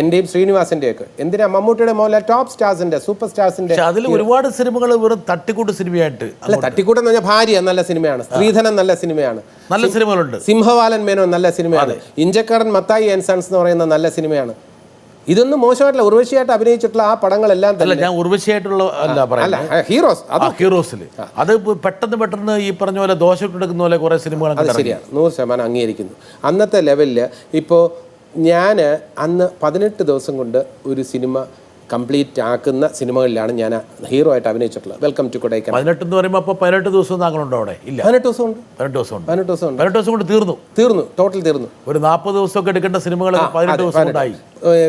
എൻ്റെയും ശ്രീനിവാസിൻ്റെയൊക്കെ. എന്തിനാ മമ്മൂട്ടിയുടെ മോലെ ടോപ്പ് സ്റ്റാർസിൻ്റെ, സൂപ്പർ സ്റ്റാർസിൻ്റെ. അതിൽ ഒരുപാട് സിനിമകൾ വെറും തട്ടിക്കൂട്ട് സിനിമയായിട്ട്. അല്ല, തട്ടിക്കൂട്ടെന്ന് പറഞ്ഞാൽ ഭാര്യ നല്ല സിനിമയാണ്, സ്ത്രീധനം നല്ല സിനിമയാണ്, നല്ല സിനിമകളുണ്ട്, സിംഹവാലൻ മേനോൻ നല്ല സിനിമയാണ്, ഇഞ്ചക്കാടൻ മത്തായി ആൻഡ് സൺസ് എന്ന് പറയുന്ന നല്ല സിനിമയാണ്. ഇതൊന്നും മോശമായിട്ടില്ല. ഉർവശിയായിട്ട് അഭിനയിച്ചിട്ടുള്ള ആ പടങ്ങളെല്ലാം അല്ല, തന്നെ ഞാൻ ഉർവശിയായിട്ടുള്ള അല്ല പറയുന്നത്, ഹീറോസ് അത് ഹീറോസിൽ അത് പെട്ടെന്ന് ഈ പറഞ്ഞ പോലെ ദോശ ഇട്ടെടുക്കുന്ന പോലെ കുറേ സിനിമകൾ അത് ശരിയാണ്, 100% അംഗീകരിക്കുന്നു. അന്നത്തെ ലെവലിൽ ഇപ്പോൾ ഞാൻ അന്ന് 18 ദിവസം കൊണ്ട് ഒരു സിനിമ കംപ്ലീറ്റ് ആക്കുന്ന സിനിമകളിലാണ് ഞാൻ ഹീറോ ആയിട്ട് അഭിനയിച്ചിട്ടുള്ളത്. Welcome to Kodaikanal. 18 എന്ന് പറയുമ്പോൾ അപ്പോൾ 18 ദിവസം താങ്കളുണ്ടോ അവിടെ? ഇല്ല, 18 ദിവസം ഉണ്ട്. 18 ദിവസം ഉണ്ട്. 18 ദിവസം ഉണ്ട്. 18 ദിവസം കൊണ്ട് തീർന്നു, ടോട്ടൽ തീർന്നു. ഒരു 40 ദിവസമൊക്കെ എടുക്കേണ്ട സിനിമകൾ 18 ദിവസം കൊണ്ടായി.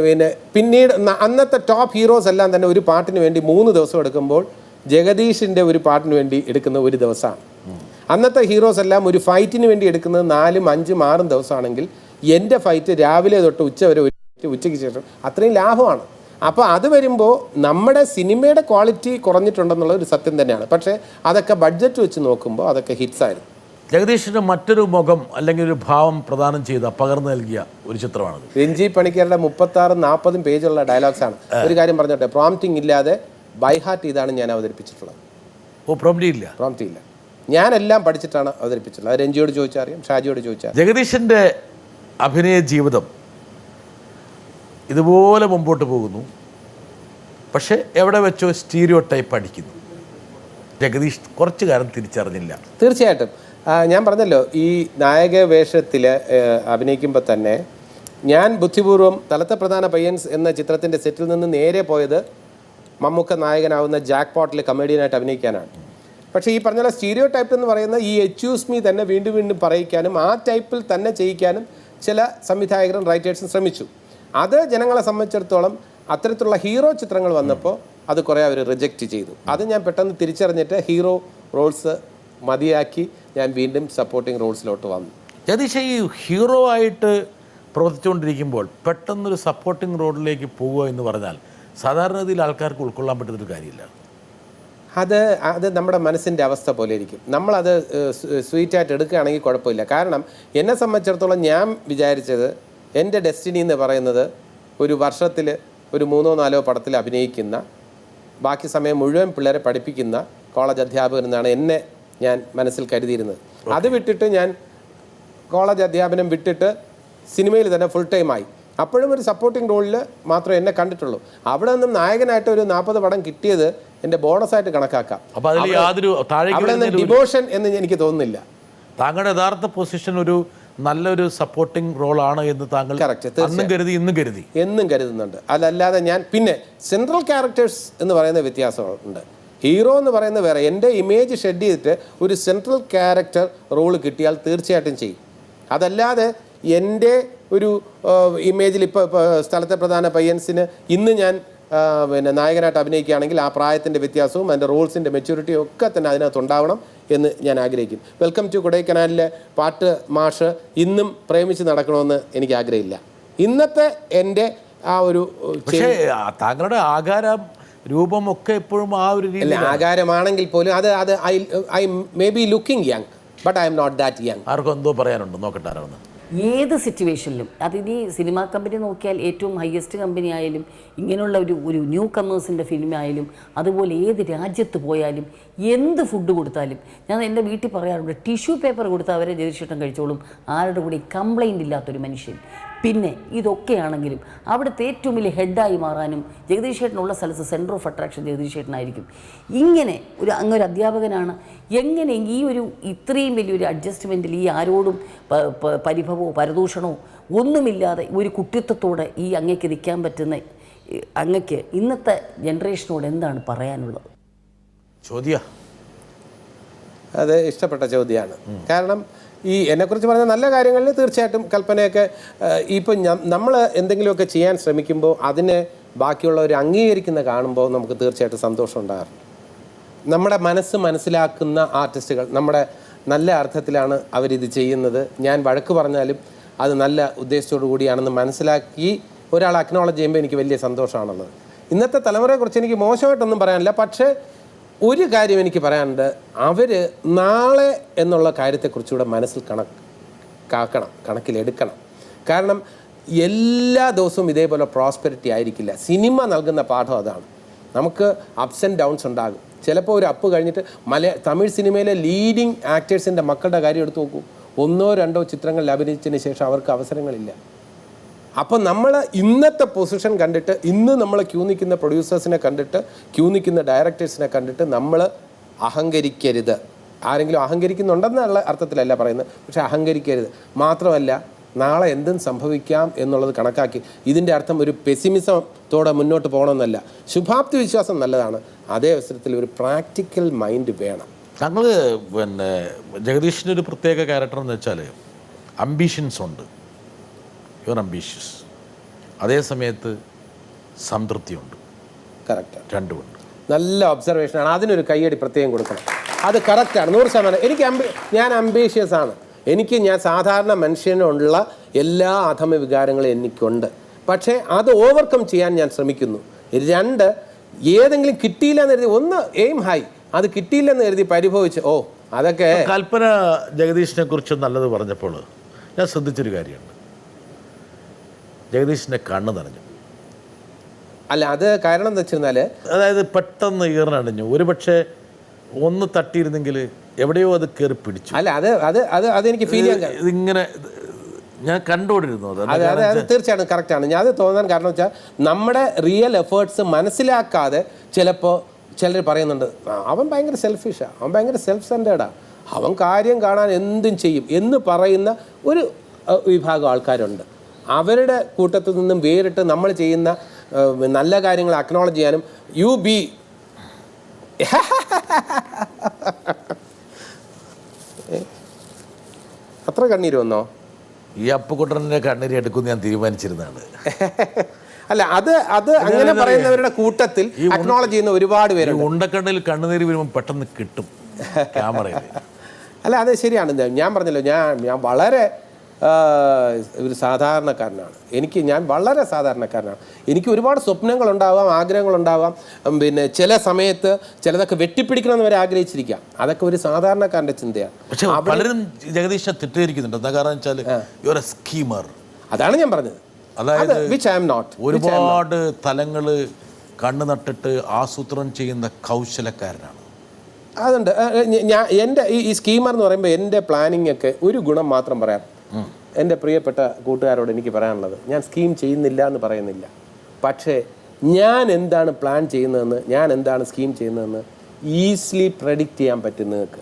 പിന്നെ പിന്നീട് അന്നത്തെ ടോപ്പ് ഹീറോസ് എല്ലാം തന്നെ ഒരു പാട്ടിന് വേണ്ടി 3 ദിവസം എടുക്കുമ്പോൾ ജഗദീഷിൻ്റെ ഒരു പാട്ടിന് വേണ്ടി എടുക്കുന്ന ഒരു ദിവസമാണ്. അന്നത്തെ ഹീറോസ് എല്ലാം ഒരു ഫൈറ്റിന് വേണ്ടി എടുക്കുന്നത് 4, 5, 6 ദിവസമാണെങ്കിൽ എൻ്റെ ഫൈറ്റ് രാവിലെ തൊട്ട് ഉച്ച വരെ, ഉച്ചയ്ക്ക് ശേഷം അത്രയും ലാഭമാണ്. അപ്പോൾ അത് വരുമ്പോൾ നമ്മുടെ സിനിമയുടെ ക്വാളിറ്റി കുറഞ്ഞിട്ടുണ്ടെന്നുള്ള ഒരു സത്യം തന്നെയാണ്. പക്ഷേ അതൊക്കെ ബഡ്ജറ്റ് വെച്ച് നോക്കുമ്പോൾ അതൊക്കെ ഹിറ്റ്സ് ആയിരുന്നു. ജഗദീഷിൻ്റെ മറ്റൊരു മുഖം അല്ലെങ്കിൽ ഒരു ഭാവം പ്രദാനം ചെയ്ത പകർന്നു നൽകിയ ഒരു ചിത്രമാണത്. രഞ്ജി പണിക്കരുടെ 36-40 പേജുള്ള ഡയലോഗ്സാണ്. ഒരു കാര്യം പറഞ്ഞോട്ടെ, പ്രോംപ്റ്റിംഗ് ഇല്ലാതെ ബൈഹാർട്ട് ചെയ്താണ് ഞാൻ അവതരിപ്പിച്ചിട്ടുള്ളത്. പ്രോംപ്റ്റ് ഇല്ല, ഞാനെല്ലാം പഠിച്ചിട്ടാണ് അവതരിപ്പിച്ചിട്ടുള്ളത്. അത് രഞ്ജിയോട് ചോദിച്ചാൽ അറിയാം, ഷാജിയോട് ചോദിച്ചാൽ. ജഗദീഷിൻ്റെ അഭിനയ ജീവിതം ഇതുപോലെ മുമ്പോട്ട് പോകുന്നു, പക്ഷേ എവിടെ വെച്ചോ സ്റ്റീരിയോ ടൈപ്പ് അടിക്കുന്നു. ജഗദീഷ് കുറച്ചു കാലം തിരിച്ചറിഞ്ഞില്ല. തീർച്ചയായിട്ടും ഞാൻ പറഞ്ഞല്ലോ, ഈ നായക വേഷത്തിൽ അഭിനയിക്കുമ്പോൾ തന്നെ ഞാൻ ബുദ്ധിപൂർവ്വം തലത്തെ പ്രധാന പയ്യൻസ് എന്ന ചിത്രത്തിൻ്റെ സെറ്റിൽ നിന്ന് നേരെ പോയത് മമ്മൂക്ക നായകനാവുന്ന ജാക്ക് പോട്ടിൽ കമേഡിയനായിട്ട് അഭിനയിക്കാനാണ്. പക്ഷേ ഈ പറഞ്ഞ സ്റ്റീരിയോ ടൈപ്പ് എന്ന് പറയുന്ന ഈ എച്ച്യൂസ് മീ തന്നെ വീണ്ടും വീണ്ടും പറയിക്കാനും ആ ടൈപ്പിൽ തന്നെ ചെയ്യിക്കാനും ചില സംവിധായകരും റൈറ്റേഴ്സും ശ്രമിച്ചു. അത് ജനങ്ങളെ സംബന്ധിച്ചിടത്തോളം അത്തരത്തിലുള്ള ഹീറോ ചിത്രങ്ങൾ വന്നപ്പോൾ അത് കുറേ അവർ റിജക്റ്റ് ചെയ്തു. അത് ഞാൻ പെട്ടെന്ന് തിരിച്ചറിഞ്ഞിട്ട് ഹീറോ റോൾസ് മതിയാക്കി ഞാൻ വീണ്ടും സപ്പോർട്ടിങ് റോൾസിലോട്ട് വന്നു. ജഗദീഷ് ഈ ഹീറോ ആയിട്ട് പ്രവർത്തിച്ചുകൊണ്ടിരിക്കുമ്പോൾ പെട്ടെന്നൊരു സപ്പോർട്ടിങ് റോളിലേക്ക് പോവുക എന്ന് പറഞ്ഞാൽ സാധാരണഗതിയിൽ ആൾക്കാർക്ക് ഉൾക്കൊള്ളാൻ പറ്റുന്നൊരു കാര്യമില്ല. അത് നമ്മുടെ മനസ്സിൻ്റെ അവസ്ഥ പോലെ ഇരിക്കും. നമ്മളത് സ്വീറ്റായിട്ട് എടുക്കുകയാണെങ്കിൽ കുഴപ്പമില്ല. കാരണം എന്നെ സംബന്ധിച്ചിടത്തോളം ഞാൻ വിചാരിച്ചത് എൻ്റെ ഡെസ്റ്റിനി എന്ന് പറയുന്നത് ഒരു വർഷത്തിൽ ഒരു 3-4 പടത്തിൽ അഭിനയിക്കുന്ന, ബാക്കി സമയം മുഴുവൻ പിള്ളേരെ പഠിപ്പിക്കുന്ന കോളേജ് അധ്യാപകൻ എന്നാണ് എന്നെ ഞാൻ മനസ്സിൽ കരുതിയിരുന്നത്. അത് വിട്ടിട്ട് ഞാൻ കോളേജ് അധ്യാപനം വിട്ടിട്ട് സിനിമയിൽ തന്നെ ഫുൾ ടൈമായി. അപ്പോഴും ഒരു സപ്പോർട്ടിംഗ് റോളിൽ മാത്രമേ എന്നെ കണ്ടിട്ടുള്ളൂ. അവിടെ നിന്നും നായകനായിട്ട് ഒരു 40 പടം കിട്ടിയത് എൻ്റെ ബോണസായിട്ട് കണക്കാക്കാം. അവിടെ നിന്ന് ഡിവോഷൻ എന്ന് എനിക്ക് തോന്നുന്നില്ല. താങ്കളുടെ യഥാർത്ഥ പൊസിഷൻ ഒരു നല്ലൊരു സപ്പോർട്ടിംഗ് റോളാണ് എന്ന് താങ്കൾ എന്നും കരുതുന്നുണ്ട്. അതല്ലാതെ ഞാൻ പിന്നെ സെൻട്രൽ ക്യാരക്ടേഴ്സ് എന്ന് പറയുന്ന വ്യത്യാസമുണ്ട്. ഹീറോ എന്ന് പറയുന്നത് വേറെ. എൻ്റെ ഇമേജ് ഷെഡ് ചെയ്തിട്ട് ഒരു സെൻട്രൽ ക്യാരക്ടർ റോള് കിട്ടിയാൽ തീർച്ചയായിട്ടും ചെയ്യും. അതല്ലാതെ എൻ്റെ ഒരു ഇമേജിൽ ഇപ്പോൾ സ്ഥലത്തെ പ്രധാന പയ്യൻസിന് ഇന്ന് ഞാൻ പിന്നെ നായകനായിട്ട് അഭിനയിക്കുകയാണെങ്കിൽ ആ പ്രായത്തിൻ്റെ വ്യത്യാസവും അതിൻ്റെ റോൾസിൻ്റെ മെച്യൂരിറ്റിയും ഒക്കെ തന്നെ അതിനകത്തുണ്ടാവണം എന്ന് ഞാൻ ആഗ്രഹിക്കും. വെൽക്കം ടു കൊടൈക്കനാലിലെ പാട്ട് മാഷ് ഇന്നും പ്രേമിച്ച് നടക്കണമെന്ന് എനിക്ക് ആഗ്രഹമില്ല. ഇന്നത്തെ എൻ്റെ ആ ഒരു താങ്കളുടെ ആകാരം രൂപമൊക്കെ എപ്പോഴും ആ ഒരു രീതിയിൽ ആകാരമാണെങ്കിൽ പോലും അത് I may be looking young, but I am not that young. ആർക്കും എന്തോ പറയാനുണ്ട്, നോക്കട്ടെ ആരാണെന്ന്. ഏത് സിറ്റുവേഷനിലും അതിനി സിനിമാ കമ്പനി നോക്കിയാൽ ഏറ്റവും ഹയസ്റ്റ് കമ്പനി ആയാലും ഇങ്ങനെയുള്ള ഒരു ന്യൂ കമേഴ്സിൻ്റെ ഫിലിം ആയാലും അതുപോലെ ഏത് രാജ്യത്ത് പോയാലും എന്ത് ഫുഡ് കൊടുത്താലും ഞാൻ എൻ്റെ വീട്ടിൽ പറയാറുണ്ട്, ടിഷ്യൂ പേപ്പർ കൊടുത്താൽ അവരെ ജഗദീഷേട്ടൻ കഴിച്ചോളും, ആരുടെ കൂടി കംപ്ലൈൻ്റ് ഇല്ലാത്തൊരു മനുഷ്യൻ. പിന്നെ ഇതൊക്കെയാണെങ്കിലും അവിടുത്തെ ഏറ്റവും വലിയ ഹെഡായി മാറാനും ജഗദീഷേട്ടനുള്ള സ്ഥലത്ത് സെൻറ്റർ ഓഫ് അട്രാക്ഷൻ ജഗദീഷേട്ടനായിരിക്കും. ഇങ്ങനെ അങ്ങൊരു അധ്യാപകനാണ്, എങ്ങനെ ഈ ഒരു ഇത്രയും വലിയൊരു അഡ്ജസ്റ്റ്മെൻറ്റിൽ ഈ ആരോടും പരിഭവമോ പരദൂഷണമോ ഒന്നുമില്ലാതെ ഒരു കുട്ടിത്വത്തോടെ ഈ അങ്ങയ്ക്ക് നിൽക്കാൻ പറ്റുന്ന അങ്ങയ്ക്ക് ഇന്നത്തെ ജനറേഷനോട് എന്താണ് പറയാനുള്ളത്? അത് ഇഷ്ടപ്പെട്ട ചോദ്യമാണ്. കാരണം ഈ എന്നെക്കുറിച്ച് പറഞ്ഞ നല്ല കാര്യങ്ങളിൽ തീർച്ചയായിട്ടും കൽപ്പനയൊക്കെ ഇപ്പം നമ്മൾ എന്തെങ്കിലുമൊക്കെ ചെയ്യാൻ ശ്രമിക്കുമ്പോൾ അതിനെ ബാക്കിയുള്ളവർ അംഗീകരിക്കുന്ന കാണുമ്പോൾ നമുക്ക് തീർച്ചയായിട്ടും സന്തോഷം ഉണ്ടാകാറുണ്ട്. നമ്മുടെ മനസ്സിലാക്കുന്ന ആർട്ടിസ്റ്റുകൾ നമ്മുടെ നല്ല അർത്ഥത്തിലാണ് അവരിത് ചെയ്യുന്നത്. ഞാൻ വഴക്ക് പറഞ്ഞാലും അത് നല്ല ഉദ്ദേശത്തോടു കൂടിയാണെന്ന് മനസ്സിലാക്കി ഒരാൾ അക്നോളജ് ചെയ്യുമ്പോൾ എനിക്ക് വലിയ സന്തോഷമാണുള്ളത്. ഇന്നത്തെ തലമുറയെക്കുറിച്ച് എനിക്ക് മോശമായിട്ടൊന്നും പറയാനില്ല. പക്ഷേ ഒരു കാര്യം എനിക്ക് പറയാനുണ്ട്, അവർ നാളെ എന്നുള്ള കാര്യത്തെക്കുറിച്ചുകൂടെ മനസ്സിൽ കണക്കിലെടുക്കണം. കാരണം എല്ലാ ദിവസവും ഇതേപോലെ പ്രോസ്പെരിറ്റി ആയിരിക്കില്ല. സിനിമ നൽകുന്ന പാഠം അതാണ്. നമുക്ക് അപ്സ് ആൻഡ് ഡൗൺസ് ഉണ്ടാകും. ചിലപ്പോൾ ഒരു അപ്പ് കഴിഞ്ഞിട്ട് തമിഴ് സിനിമയിലെ ലീഡിങ് ആക്ടേഴ്സിൻ്റെ മക്കളുടെ കാര്യം എടുത്തു നോക്കൂ. 1-2 ചിത്രങ്ങളിൽ അഭിനയിച്ചതിന് ശേഷം അവർക്ക് അവസരങ്ങളില്ല. അപ്പം നമ്മൾ ഇന്നത്തെ പൊസിഷൻ കണ്ടിട്ട്, ഇന്ന് നമ്മൾ ക്യൂ നിൽക്കുന്ന പ്രൊഡ്യൂസേഴ്സിനെ കണ്ടിട്ട്, ക്യൂ നിൽക്കുന്ന ഡയറക്ടേഴ്സിനെ കണ്ടിട്ട് നമ്മൾ അഹങ്കരിക്കരുത്. ആരെങ്കിലും അഹങ്കരിക്കുന്നുണ്ടെന്നുള്ള അർത്ഥത്തിലല്ല പറയുന്നത്, പക്ഷെ അഹങ്കരിക്കരുത്. മാത്രമല്ല, നാളെ എന്തും സംഭവിക്കാം എന്നുള്ളത് കണക്കാക്കി, ഇതിൻ്റെ അർത്ഥം ഒരു പെസിമിസത്തോടെ മുന്നോട്ട് പോകണമെന്നല്ല. ശുഭാപ്തി വിശ്വാസം നല്ലതാണ്, അതേ അവസരത്തിൽ ഒരു പ്രാക്ടിക്കൽ മൈൻഡ് വേണം. ഞങ്ങൾ പിന്നെ ജഗദീഷിൻ്റെ ഒരു പ്രത്യേക ക്യാരക്ടർ എന്ന് വെച്ചാൽ അംബീഷൻസ് ഉണ്ട്, യുവർ അംബീഷ്യസ്, അതേ സമയത്ത് സംതൃപ്തിയുണ്ട്. കറക്റ്റ്, രണ്ടുമുണ്ട്. നല്ല ഒബ്സർവേഷനാണ്. അതിനൊരു കയ്യടി പ്രത്യേകം കൊടുക്കണം. അത് കറക്റ്റാണ്, 100%. ഞാൻ അംബീഷ്യസ് ആണ്. ഞാൻ സാധാരണ മനുഷ്യനുള്ള എല്ലാ അധമ വികാരങ്ങളും എനിക്കുണ്ട്. പക്ഷേ അത് ഓവർകം ചെയ്യാൻ ഞാൻ ശ്രമിക്കുന്നു. 2, ഏതെങ്കിലും കിട്ടിയില്ലെന്ന് കരുതി, 1 എയിം ഹൈ, അത് കിട്ടിയില്ലെന്ന് കരുതി പരിഭവിച്ച് അതൊക്കെ. കൽപ്പന ജഗദീഷിനെ കുറിച്ച് നല്ലത് പറഞ്ഞപ്പോൾ ഞാൻ ശ്രദ്ധിച്ചൊരു കാര്യമുണ്ട്, ജഗദീഷിൻ്റെ കണ്ണ് നിറഞ്ഞു. അല്ല, അത് കാരണം എന്താ വെച്ചിരുന്നാൽ, അതായത് പെട്ടെന്ന് ഈറിനടിഞ്ഞു. ഒരു പക്ഷേ ഒന്ന് തട്ടിയിരുന്നെങ്കിൽ എവിടെയോ അത് കയറി പിടിച്ചു. അല്ല, അതെനിക്ക് ഫീൽ ചെയ്യാൻ, ഇതിങ്ങനെ ഞാൻ കണ്ടുകൊണ്ടിരുന്നു. അത് തീർച്ചയായിട്ടും കറക്റ്റാണ്. ഞാൻ അത് തോന്നാൻ കാരണം വെച്ചാൽ, നമ്മുടെ റിയൽ എഫേർട്സ് മനസ്സിലാക്കാതെ ചിലപ്പോൾ ചിലർ പറയുന്നുണ്ട്, അവൻ ഭയങ്കര സെൽഫിഷാണ്, അവൻ ഭയങ്കര സെൽഫ് സെൻറ്റേർഡാണ്, അവൻ കാര്യം കാണാൻ എന്തും ചെയ്യും എന്ന് പറയുന്ന ഒരു വിഭാഗം ആൾക്കാരുണ്ട്. അവരുടെ കൂട്ടത്തിൽ നിന്നും വേറിട്ട് നമ്മൾ ചെയ്യുന്ന നല്ല കാര്യങ്ങൾ അക്നോളജ് ചെയ്യാനും യു ബി അത്ര കണ്ണീര് വന്നോ? ഈ അപ്പുകുട്ടനെ കണ്ണീര് എടുക്കുമെന്ന് ഞാൻ തീരുമാനിച്ചിരുന്നതാണ്. അല്ല, അത് അങ്ങനെ പറയുന്നവരുടെ കൂട്ടത്തിൽ അക്നോളജ് ചെയ്യുന്ന ഒരുപാട് പേരുണ്ട്. ഉണ്ടക്കണ്ണിൽ കണ്ണുനീര് വരുമ്പോൾ പെട്ടെന്ന് കിട്ടും ക്യാമറയിൽ. അല്ല, അത് ശരിയാണ്. ഞാൻ പറഞ്ഞല്ലോ, ഞാൻ വളരെ ഒരു സാധാരണക്കാരനാണ്. ഞാൻ വളരെ സാധാരണക്കാരനാണ്. എനിക്ക് ഒരുപാട് സ്വപ്നങ്ങളുണ്ടാവാം, ആഗ്രഹങ്ങളുണ്ടാവാം. പിന്നെ ചില സമയത്ത് ചിലതൊക്കെ വെട്ടിപ്പിടിക്കണമെന്ന് വരെ ആഗ്രഹിച്ചിരിക്കാം. അതൊക്കെ ഒരു സാധാരണക്കാരൻ്റെ ചിന്തയാണ്. പക്ഷെ പലരും ജഗദീഷിനെ തെറ്റിദ്ധരിക്കുന്നുണ്ട്. എന്താ കാരണം വെച്ചാൽ യു ആർ എ സ്കീമർ. അതാണ് ഞാൻ പറഞ്ഞത്. അതായത് വിച്ച് ഐ ആം നോട്ട്. ഒരുപാട് തലങ്ങൾ കണ്ണു നട്ടിട്ട് ആസൂത്രണം ചെയ്യുന്ന കൗശലക്കാരനാണ്. അതുണ്ട്. എൻ്റെ ഈ സ്കീമർ എന്ന് പറയുമ്പോൾ എൻ്റെ പ്ലാനിങ് ഒക്കെ ഒരു ഗുണം മാത്രം പറയാം. എൻ്റെ പ്രിയപ്പെട്ട കൂട്ടുകാരോട് എനിക്ക് പറയാനുള്ളത്, ഞാൻ സ്കീം ചെയ്യുന്നില്ല എന്ന് പറയുന്നില്ല. പക്ഷേ ഞാൻ എന്താണ് പ്ലാൻ ചെയ്യുന്നതെന്ന്, ഞാൻ എന്താണ് സ്കീം ചെയ്യുന്നതെന്ന് ഈസിലി പ്രെഡിക്റ്റ് ചെയ്യാൻ പറ്റും നിങ്ങൾക്ക്.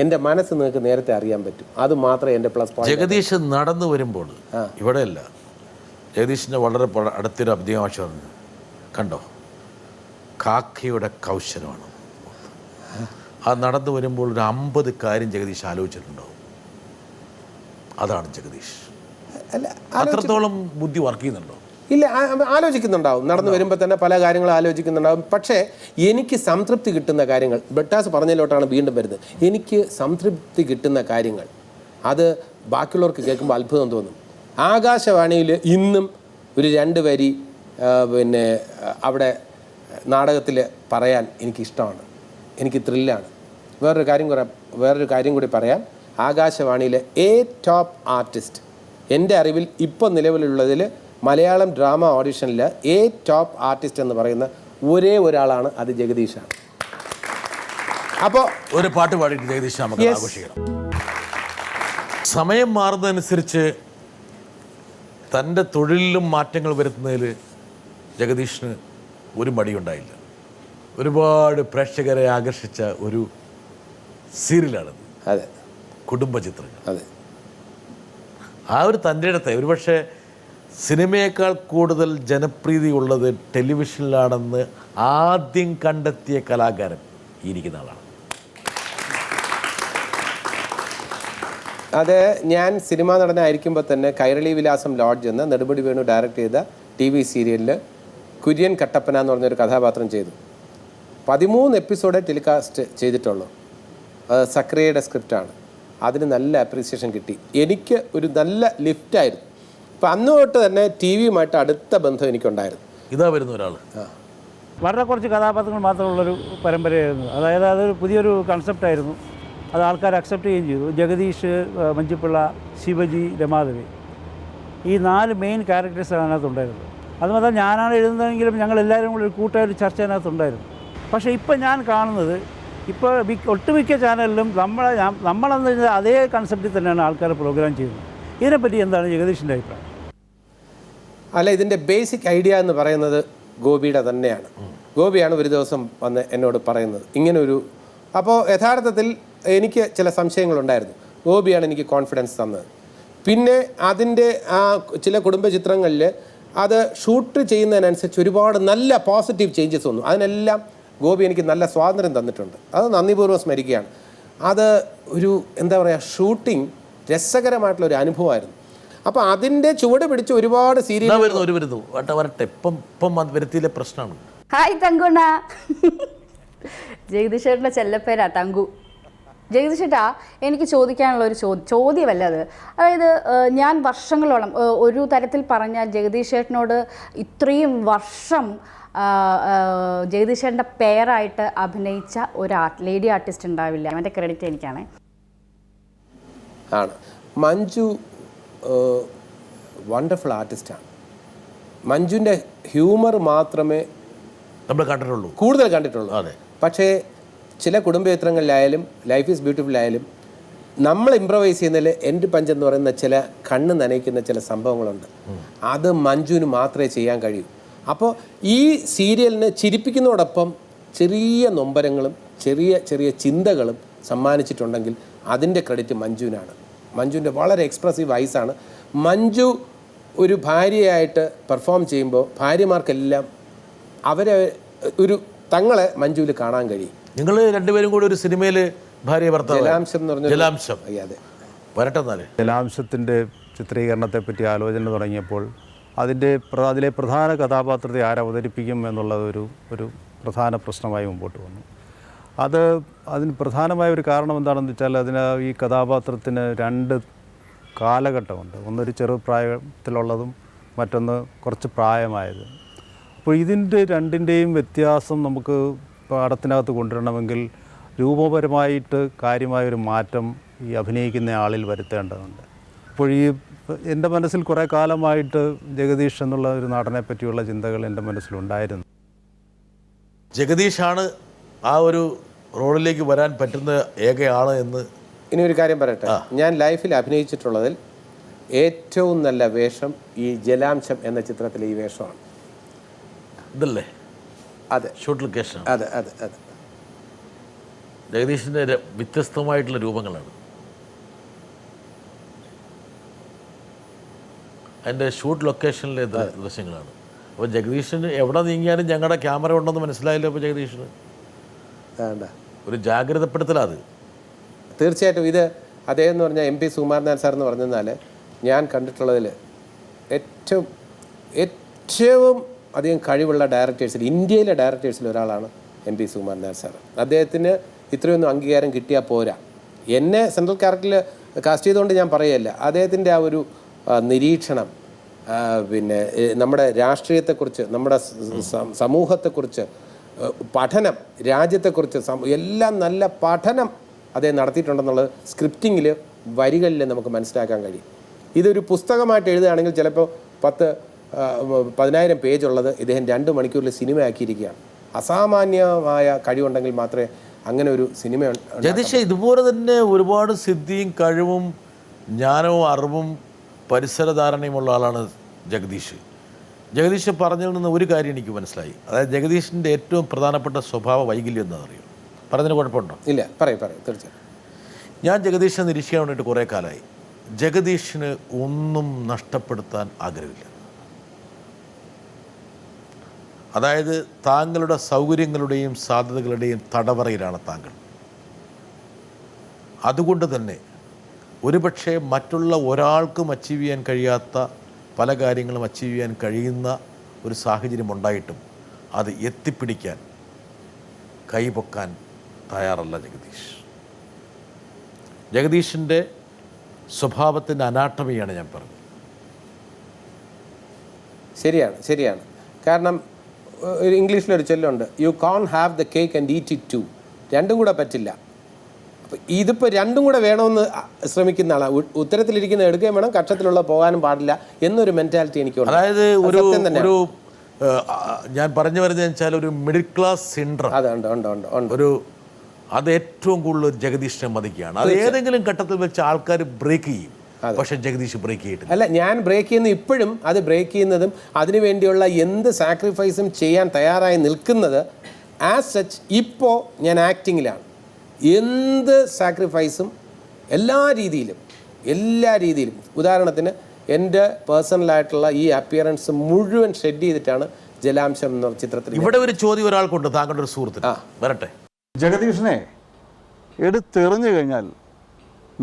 എൻ്റെ മനസ്സ് നിങ്ങൾക്ക് നേരത്തെ അറിയാൻ പറ്റും. അത് മാത്രമേ എൻ്റെ പ്ലസ് പോയിന്റ്. ജഗദീഷ് നടന്നു വരുമ്പോൾ ഇവിടെയല്ല, ജഗദീഷിൻ്റെ വളരെ അടുത്തൊരു അഭിനയാശം കണ്ടോ, കാക്കയുടെ കൗശലമാണ്. ആ നടന്നു വരുമ്പോൾ ഒരു 50 കാര്യം ജഗദീഷ് ആലോചിച്ചിട്ടുണ്ടാവും. അതാണ് ജഗദീഷ്. അല്ല, അത്രത്തോളം ബുദ്ധി വർക്ക് ചെയ്യുന്നുണ്ടോ? ഇല്ല, ആലോചിക്കുന്നുണ്ടാവും. നടന്നു വരുമ്പോൾ തന്നെ പല കാര്യങ്ങൾ ആലോചിക്കുന്നുണ്ടാവും. പക്ഷേ എനിക്ക് സംതൃപ്തി കിട്ടുന്ന കാര്യങ്ങൾ, ബ്രിട്ടാസ് പറഞ്ഞതിലോട്ടാണ് വീണ്ടും വരുന്നത്. എനിക്ക് സംതൃപ്തി കിട്ടുന്ന കാര്യങ്ങൾ അത് ബാക്കിയുള്ളവർക്ക് കേൾക്കുമ്പോൾ അത്ഭുതം തോന്നും. ആകാശവാണിയിൽ ഇന്നും ഒരു 2 വരി പിന്നെ അവിടെ നാടകത്തിൽ പറയാൻ എനിക്കിഷ്ടമാണ്, എനിക്ക് ത്രില്ലാണ്. വേറൊരു കാര്യം കൂടി പറയാം. ആകാശവാണിയിലെ ടോപ്പ് ആർട്ടിസ്റ്റ് എൻ്റെ അറിവിൽ ഇപ്പോൾ നിലവിലുള്ളതിൽ മലയാളം ഡ്രാമ ഓഡിഷനിൽ ടോപ്പ് ആർട്ടിസ്റ്റ് എന്ന് പറയുന്ന ഒരേ ഒരാളാണ്, അത് ജഗദീഷാണ്. അപ്പോൾ ഒരു പാട്ട് പാടിയിട്ട് ജഗദീഷ് നമുക്ക് ആഘോഷിക്കണം. സമയം മാറുന്നതനുസരിച്ച് തൻ്റെ തൊഴിലിലും മാറ്റങ്ങൾ വരുത്തുന്നതിൽ ജഗദീഷിന് ഒരു മടിയുണ്ടായില്ല. ഒരുപാട് പ്രേക്ഷകരെ ആകർഷിച്ച ഒരു സീരിയലാണത്. അതെ, കുടുംബചിത്രങ്ങൾ. അതെ. ആ ഒരു തൻ്റെ ഇടത്തെ ഒരുപക്ഷെ സിനിമയേക്കാൾ കൂടുതൽ ജനപ്രീതി ഉള്ളത് ടെലിവിഷനിലാണെന്ന് ആദ്യം കണ്ടെത്തിയ കലാകാരൻ ഈ ഇരിക്കുന്ന ആളാണ്. അത് ഞാൻ സിനിമാ നടനായിരിക്കുമ്പോൾ തന്നെ കൈരളി വിലാസം ലോഡ്ജ് എന്ന നെടുമുടി വേണു ഡയറക്റ്റ് ചെയ്ത TV സീരിയലിൽ കുര്യൻ കട്ടപ്പന എന്ന് പറഞ്ഞൊരു കഥാപാത്രം ചെയ്തു. 13 എപ്പിസോഡേ ടെലികാസ്റ്റ് ചെയ്തിട്ടുള്ളൂ. സക്രിയയുടെ സ്ക്രിപ്റ്റാണ്. അതിന് നല്ല അപ്രീസിയേഷൻ കിട്ടി. എനിക്ക് ഒരു നല്ല ലിഫ്റ്റായിരുന്നു. അപ്പം അന്ന് തൊട്ട് തന്നെ TV-യുമായിട്ട് അടുത്ത ബന്ധം എനിക്കുണ്ടായിരുന്നു. ഇതാ വരുന്ന ഒരാൾ വളരെ കുറച്ച് കഥാപാത്രങ്ങൾ മാത്രമുള്ളൊരു പരമ്പരയായിരുന്നു. അതായത് അതൊരു പുതിയൊരു കൺസെപ്റ്റായിരുന്നു. അത് ആൾക്കാർ അക്സെപ്റ്റ് ചെയ്യുകയും ചെയ്തു. ജഗദീഷ്, മഞ്ജുപിള്ള, ശിവജി, രമാദേവി, ഈ 4 മെയിൻ ക്യാരക്ടേഴ്സാണ് അതിനകത്തുണ്ടായിരുന്നത്. അതുമാത്രം ഞാനാണ് എഴുതുന്നതെങ്കിലും ഞങ്ങളെല്ലാവരും കൂടി ഒരു കൂട്ടായൊരു ചർച്ച അതിനകത്തുണ്ടായിരുന്നു. പക്ഷേ ഇപ്പം ഞാൻ കാണുന്നത്, ഇപ്പോൾ ഒട്ടുമിക്ക ചാനലിലും നമ്മളെന്ന് അതേ കൺസെപ്റ്റിൽ തന്നെയാണ് ആൾക്കാർ പ്രോഗ്രാം ചെയ്യുന്നത്. ഇതിനെപ്പറ്റി എന്താണ് ജഗദീഷിൻ്റെ അഭിപ്രായം? അല്ല, ഇതിൻ്റെ ബേസിക് ഐഡിയ എന്ന് പറയുന്നത് ഗോപിയുടെ തന്നെയാണ്. ഗോപിയാണ് ഒരു ദിവസം വന്ന് എന്നോട് പറയുന്നത് ഇങ്ങനൊരു. അപ്പോൾ യഥാർത്ഥത്തിൽ എനിക്ക് ചില സംശയങ്ങളുണ്ടായിരുന്നു. ഗോപിയാണ് എനിക്ക് കോൺഫിഡൻസ് തന്നത്. പിന്നെ അതിൻ്റെ ആ ചില കുടുംബ ചിത്രങ്ങളിൽ അത് ഷൂട്ട് ചെയ്യുന്നതിനനുസരിച്ച് ഒരുപാട് നല്ല പോസിറ്റീവ് ചേഞ്ചസ് വന്നു. അതിനെല്ലാം ഗോപി എനിക്ക് നല്ല സ്വാതന്ത്ര്യം തന്നിട്ടുണ്ട്. അത് നന്ദിപൂർവ്വം സ്മരിക്കുകയാണ്. അത് ഒരു എന്താ പറയുക, ഷൂട്ടിംഗ് രസകരമായിട്ടുള്ളൊരു അനുഭവമായിരുന്നു. അപ്പോൾ അതിൻ്റെ ചുവട് പിടിച്ച് ഒരുപാട് സീരിയൽ വരട്ടെ ഇപ്പം വരുത്തിയിലെ പ്രശ്നമാണ്. ഹായ് തങ്കുണ്ണ. ജഗദീഷ് ചേട്ടൻ്റെ ചെല്ലപ്പേരാ തങ്കു. ജഗദീഷ് ചേട്ടാ, എനിക്ക് ചോദിക്കാനുള്ള ഒരു ചോദ്യമല്ല അത്. അതായത് ഞാൻ വർഷങ്ങളോളം ഒരു തരത്തിൽ പറഞ്ഞാൽ ജഗദീഷ് ചേട്ടനോട് ഇത്രയും വർഷം ജഗദീഷ് ചേട്ടൻ്റെ പേരായിട്ട് അഭിനയിച്ച ഒരു ലേഡി ആർട്ടിസ്റ്റ് ഉണ്ടാവില്ല. അവൻ്റെ ക്രെഡിറ്റ് എനിക്കാണ്. ആണ് മഞ്ജു വണ്ടർഫുൾ ആർട്ടിസ്റ്റാണ്. മഞ്ജുവിൻ്റെ ഹ്യൂമർ മാത്രമേ നമ്മൾ കണ്ടിട്ടുള്ളൂ, കൂടുതൽ കണ്ടിട്ടുള്ളൂ. അതെ. പക്ഷേ ചില കുടുംബ ചിത്രങ്ങളിലായാലും ലൈഫ് ഈസ് ബ്യൂട്ടിഫുൾ ആയാലും നമ്മൾ ഇംപ്രവൈസ് ചെയ്യുന്നതിൽ എൻ്റെ പഞ്ച് എന്ന് പറയുന്ന ചില കണ്ണ് നനയ്ക്കുന്ന ചില സംഭവങ്ങളുണ്ട്. അത് മഞ്ജുവിന് മാത്രമേ ചെയ്യാൻ കഴിയൂ. അപ്പോൾ ഈ സീരിയലിന് ചിരിപ്പിക്കുന്നതോടൊപ്പം ചെറിയ നൊമ്പരങ്ങളും ചെറിയ ചെറിയ ചിന്തകളും സമ്മാനിച്ചിട്ടുണ്ടെങ്കിൽ അതിൻ്റെ ക്രെഡിറ്റ് മഞ്ജുവിനാണ്. മഞ്ജുവിൻ്റെ വളരെ എക്സ്പ്രസീവ് വൈസാണ്. മഞ്ജു ഒരു ഭാര്യയായിട്ട് പെർഫോം ചെയ്യുമ്പോൾ ഭാര്യമാർക്കെല്ലാം അവരെ ഒരു തങ്ങളെ മഞ്ജുവിൽ കാണാൻ കഴിയും. നിങ്ങൾ രണ്ടുപേരും കൂടി ഒരു സിനിമയിൽ ഭാര്യ ഭർത്താവ്, ജലാംശം എന്ന് പറഞ്ഞ ജലാംശം. അതെ, വരട്ടെ. എന്നാല് ജലാംശത്തിൻ്റെ ചിത്രീകരണത്തെപ്പറ്റി ആലോചന തുടങ്ങിയപ്പോൾ അതിലെ പ്രധാന കഥാപാത്രത്തെ ആരവതരിപ്പിക്കും എന്നുള്ളത് ഒരു പ്രധാന പ്രശ്നമായി മുമ്പോട്ട് വന്നു. അതിന് പ്രധാനമായ ഒരു കാരണം എന്താണെന്ന് വെച്ചാൽ ഈ കഥാപാത്രത്തിന് 2 കാലഘട്ടമുണ്ട്. ഒന്നൊരു ചെറുപ്രായത്തിലുള്ളതും മറ്റൊന്ന് കുറച്ച് പ്രായമായത്. അപ്പോൾ ഇതിൻ്റെ രണ്ടിൻ്റെയും വ്യത്യാസം നമുക്ക് പടത്തിനകത്ത് കൊണ്ടുവരണമെങ്കിൽ രൂപപരമായിട്ട് കാര്യമായൊരു മാറ്റം ഈ അഭിനയിക്കുന്ന ആളിൽ വരുത്തേണ്ടതുണ്ട്. അപ്പോൾ എൻ്റെ മനസ്സിൽ കുറേ കാലമായിട്ട് ജഗദീഷ് എന്നുള്ള ഒരു നടനെ പറ്റിയുള്ള ചിന്തകൾ എൻ്റെ മനസ്സിലുണ്ടായിരുന്നു. ജഗദീഷാണ് ആ ഒരു റോളിലേക്ക് വരാൻ പറ്റുന്ന ഏകയാൾ എന്ന്. ഇനി ഒരു കാര്യം പറയട്ടെ, ഞാൻ ലൈഫിൽ അഭിനയിച്ചിട്ടുള്ളതിൽ ഏറ്റവും നല്ല വേഷം ഈ ജലാംശം എന്ന ചിത്രത്തിലെ ഈ വേഷമാണ്. ഇതല്ലേ? അതെ, ഷൂട്ട് ലൊക്കേഷൻ. അതെ അതെ അതെ. ജഗദീഷിൻ്റെ വ്യത്യസ്തമായിട്ടുള്ള രൂപങ്ങളാണ്. അതിൻ്റെ ഷൂട്ട് ലൊക്കേഷനിലെ ദൃശ്യങ്ങളാണ്. അപ്പോൾ ജഗദീഷിന് എവിടെ നീങ്ങിയാലും ഞങ്ങളുടെ ക്യാമറ ഉണ്ടെന്ന് മനസ്സിലായില്ലോ. അപ്പോൾ ജഗദീഷിന് ഒരു ജാഗ്രതപ്പെടുത്തലാണ്. തീർച്ചയായിട്ടും ഇത് അദ്ദേഹം എന്ന് പറഞ്ഞാൽ MP സുകുമാരനാഥൻ സാർ എന്ന് പറഞ്ഞാൽ ഞാൻ കണ്ടിട്ടുള്ളതിൽ ഏറ്റവും അധികം കഴിവുള്ള ഡയറക്ടേഴ്സിൽ, ഇന്ത്യയിലെ ഡയറക്ടേഴ്സിൽ ഒരാളാണ് MP സുകുമാരനാഥൻ സാർ. അദ്ദേഹത്തിന് ഇത്രയൊന്നും അംഗീകാരം കിട്ടിയാൽ പോരാ. എന്നെ സെൻട്രൽ ക്യാരക്ടറിൽ കാസ്റ്റ് ചെയ്തുകൊണ്ട് ഞാൻ പറയുകയല്ല. അദ്ദേഹത്തിൻ്റെ ആ ഒരു നിരീക്ഷണം, പിന്നെ നമ്മുടെ രാഷ്ട്രീയത്തെക്കുറിച്ച്, നമ്മുടെ സമൂഹത്തെക്കുറിച്ച് പഠനം, രാജ്യത്തെക്കുറിച്ച് എല്ലാം നല്ല പഠനം അദ്ദേഹം നടത്തിയിട്ടുണ്ടെന്നുള്ളത് സ്ക്രിപ്റ്റിങ്ങിൽ വരികളിൽ നമുക്ക് മനസ്സിലാക്കാൻ കഴിയും. ഇതൊരു പുസ്തകമായിട്ട് എഴുതുകയാണെങ്കിൽ ചിലപ്പോൾ 10,000 പേജുള്ളത് ഇദ്ദേഹം 2 മണിക്കൂറിൽ സിനിമ ആക്കിയിരിക്കുകയാണ്. അസാമാന്യമായ കഴിവുണ്ടെങ്കിൽ മാത്രമേ അങ്ങനെ ഒരു സിനിമ. ജഗദീഷ് ഇതുപോലെ തന്നെ ഒരുപാട് സിദ്ധിയും കഴിവും ജ്ഞാനവും അറിവും പരിസരധാരണയുമുള്ള ആളാണ് ജഗദീഷ്. ജഗദീഷ് പറഞ്ഞതിൽ നിന്ന് ഒരു കാര്യം എനിക്ക് മനസ്സിലായി. അതായത് ജഗദീഷിൻ്റെ ഏറ്റവും പ്രധാനപ്പെട്ട സ്വഭാവ വൈകല്യം എന്താണെന്നറിയും? പറഞ്ഞതിന് കുഴപ്പമുണ്ടോ? ഇല്ല, പറയും തീർച്ചയായും. ഞാൻ ജഗദീഷിനെ നിരീക്ഷിക്കാൻ വേണ്ടിയിട്ട് കുറേ കാലമായി. ജഗദീഷിന് ഒന്നും നഷ്ടപ്പെടുത്താൻ ആഗ്രഹമില്ല. അതായത് താങ്കളുടെ സൗകര്യങ്ങളുടെയും സാധ്യതകളുടെയും തടവറയിലാണ് താങ്കൾ. അതുകൊണ്ട് തന്നെ ഒരുപക്ഷെ മറ്റുള്ള ഒരാൾക്കും അച്ചീവ് ചെയ്യാൻ കഴിയാത്ത പല കാര്യങ്ങളും അച്ചീവ് ചെയ്യാൻ കഴിയുന്ന ഒരു സാഹചര്യം ഉണ്ടായിട്ടും അത് എത്തിപ്പിടിക്കാൻ, കൈപൊക്കാൻ തയ്യാറല്ല ജഗദീഷ്. ജഗദീഷിൻ്റെ സ്വഭാവത്തിൻ്റെ അനാട്ടമിയാണ് ഞാൻ പറഞ്ഞത്. ശരിയാണ്. കാരണം ഒരു ഇംഗ്ലീഷിലൊരു ചൊല്ലുണ്ട്, you can have the cake and eat it too. രണ്ടും കൂടെ പറ്റില്ല. അപ്പോൾ ഇതിപ്പോൾ രണ്ടും കൂടെ വേണമെന്ന് ശ്രമിക്കുന്ന ആളാണ്. ഉത്തരത്തിലിരിക്കുന്ന എടുക്കുകയും വേണം, കക്ഷത്തിലുള്ള പോകാനും പാടില്ല എന്നൊരു മെൻറ്റാലിറ്റി എനിക്കുണ്ട്. അതായത് ഒരു ഞാൻ പറഞ്ഞു വരുന്നത് വെച്ചാൽ ഒരു മിഡിൽ ക്ലാസ് സിൻഡ്രം. അത് ഏറ്റവും കൂടുതൽ ജഗദീഷിനെ മതിക്കുകയാണ്. അത് ഏതെങ്കിലും ഘട്ടത്തിൽ വെച്ച് ആൾക്കാർ ബ്രേക്ക് ചെയ്യും. പക്ഷെ ജഗദീഷ് ബ്രേക്ക് ചെയ്തിട്ടില്ല. അല്ല, ഞാൻ ബ്രേക്ക് ചെയ്യുന്ന ഇപ്പോഴും അത് ബ്രേക്ക് ചെയ്യുന്നതും അതിനുവേണ്ടിയുള്ള എന്ത് സാക്രിഫൈസും ചെയ്യാൻ തയ്യാറായി നിൽക്കുന്നത് ആസ് സച്ച് ഇപ്പോൾ ഞാൻ ആക്ടിങ്ങിലാണ്. എന്ത് സാക്രിഫൈസും എല്ലാ രീതിയിലും ഉദാഹരണത്തിന് എൻ്റെ പേഴ്സണലായിട്ടുള്ള ഈ അപ്പിയറൻസ് മുഴുവൻ ഷെഡ് ചെയ്തിട്ടാണ് ജലാംശം എന്ന ചിത്രത്തിൽ. ഇവിടെ ഒരു ചോദ്യം ഒരാൾക്കുണ്ട്, താങ്കളുടെ ഒരു സുഹൃത്തിന്. വരട്ടെ. ജഗദീഷിനെ എടുത്തെറിഞ്ഞു കഴിഞ്ഞാൽ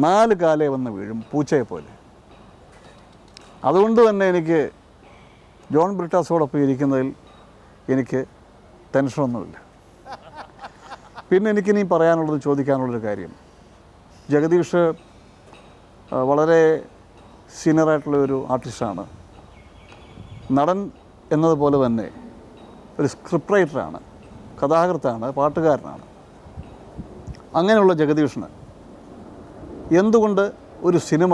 4 കാലേ വന്ന് വീഴും, പൂച്ചയെ പോലെ. അതുകൊണ്ട് തന്നെ എനിക്ക് ജോൺ ബ്രിട്ടാസോടൊപ്പം ഇരിക്കുന്നതിൽ എനിക്ക് ടെൻഷനൊന്നുമില്ല. പിന്നെ എനിക്കിനി പറയാനുള്ളത്, ചോദിക്കാനുള്ളൊരു കാര്യം, ജഗദീഷ് വളരെ സീനിയറായിട്ടുള്ള ഒരു ആർട്ടിസ്റ്റാണ്, നടൻ എന്നതുപോലെ തന്നെ ഒരു സ്ക്രിപ്റ്റ് റൈറ്ററാണ്, കഥാകൃത്താണ്, പാട്ടുകാരനാണ്. അങ്ങനെയുള്ള ജഗദീഷിന് എന്തുകൊണ്ട് ഒരു സിനിമ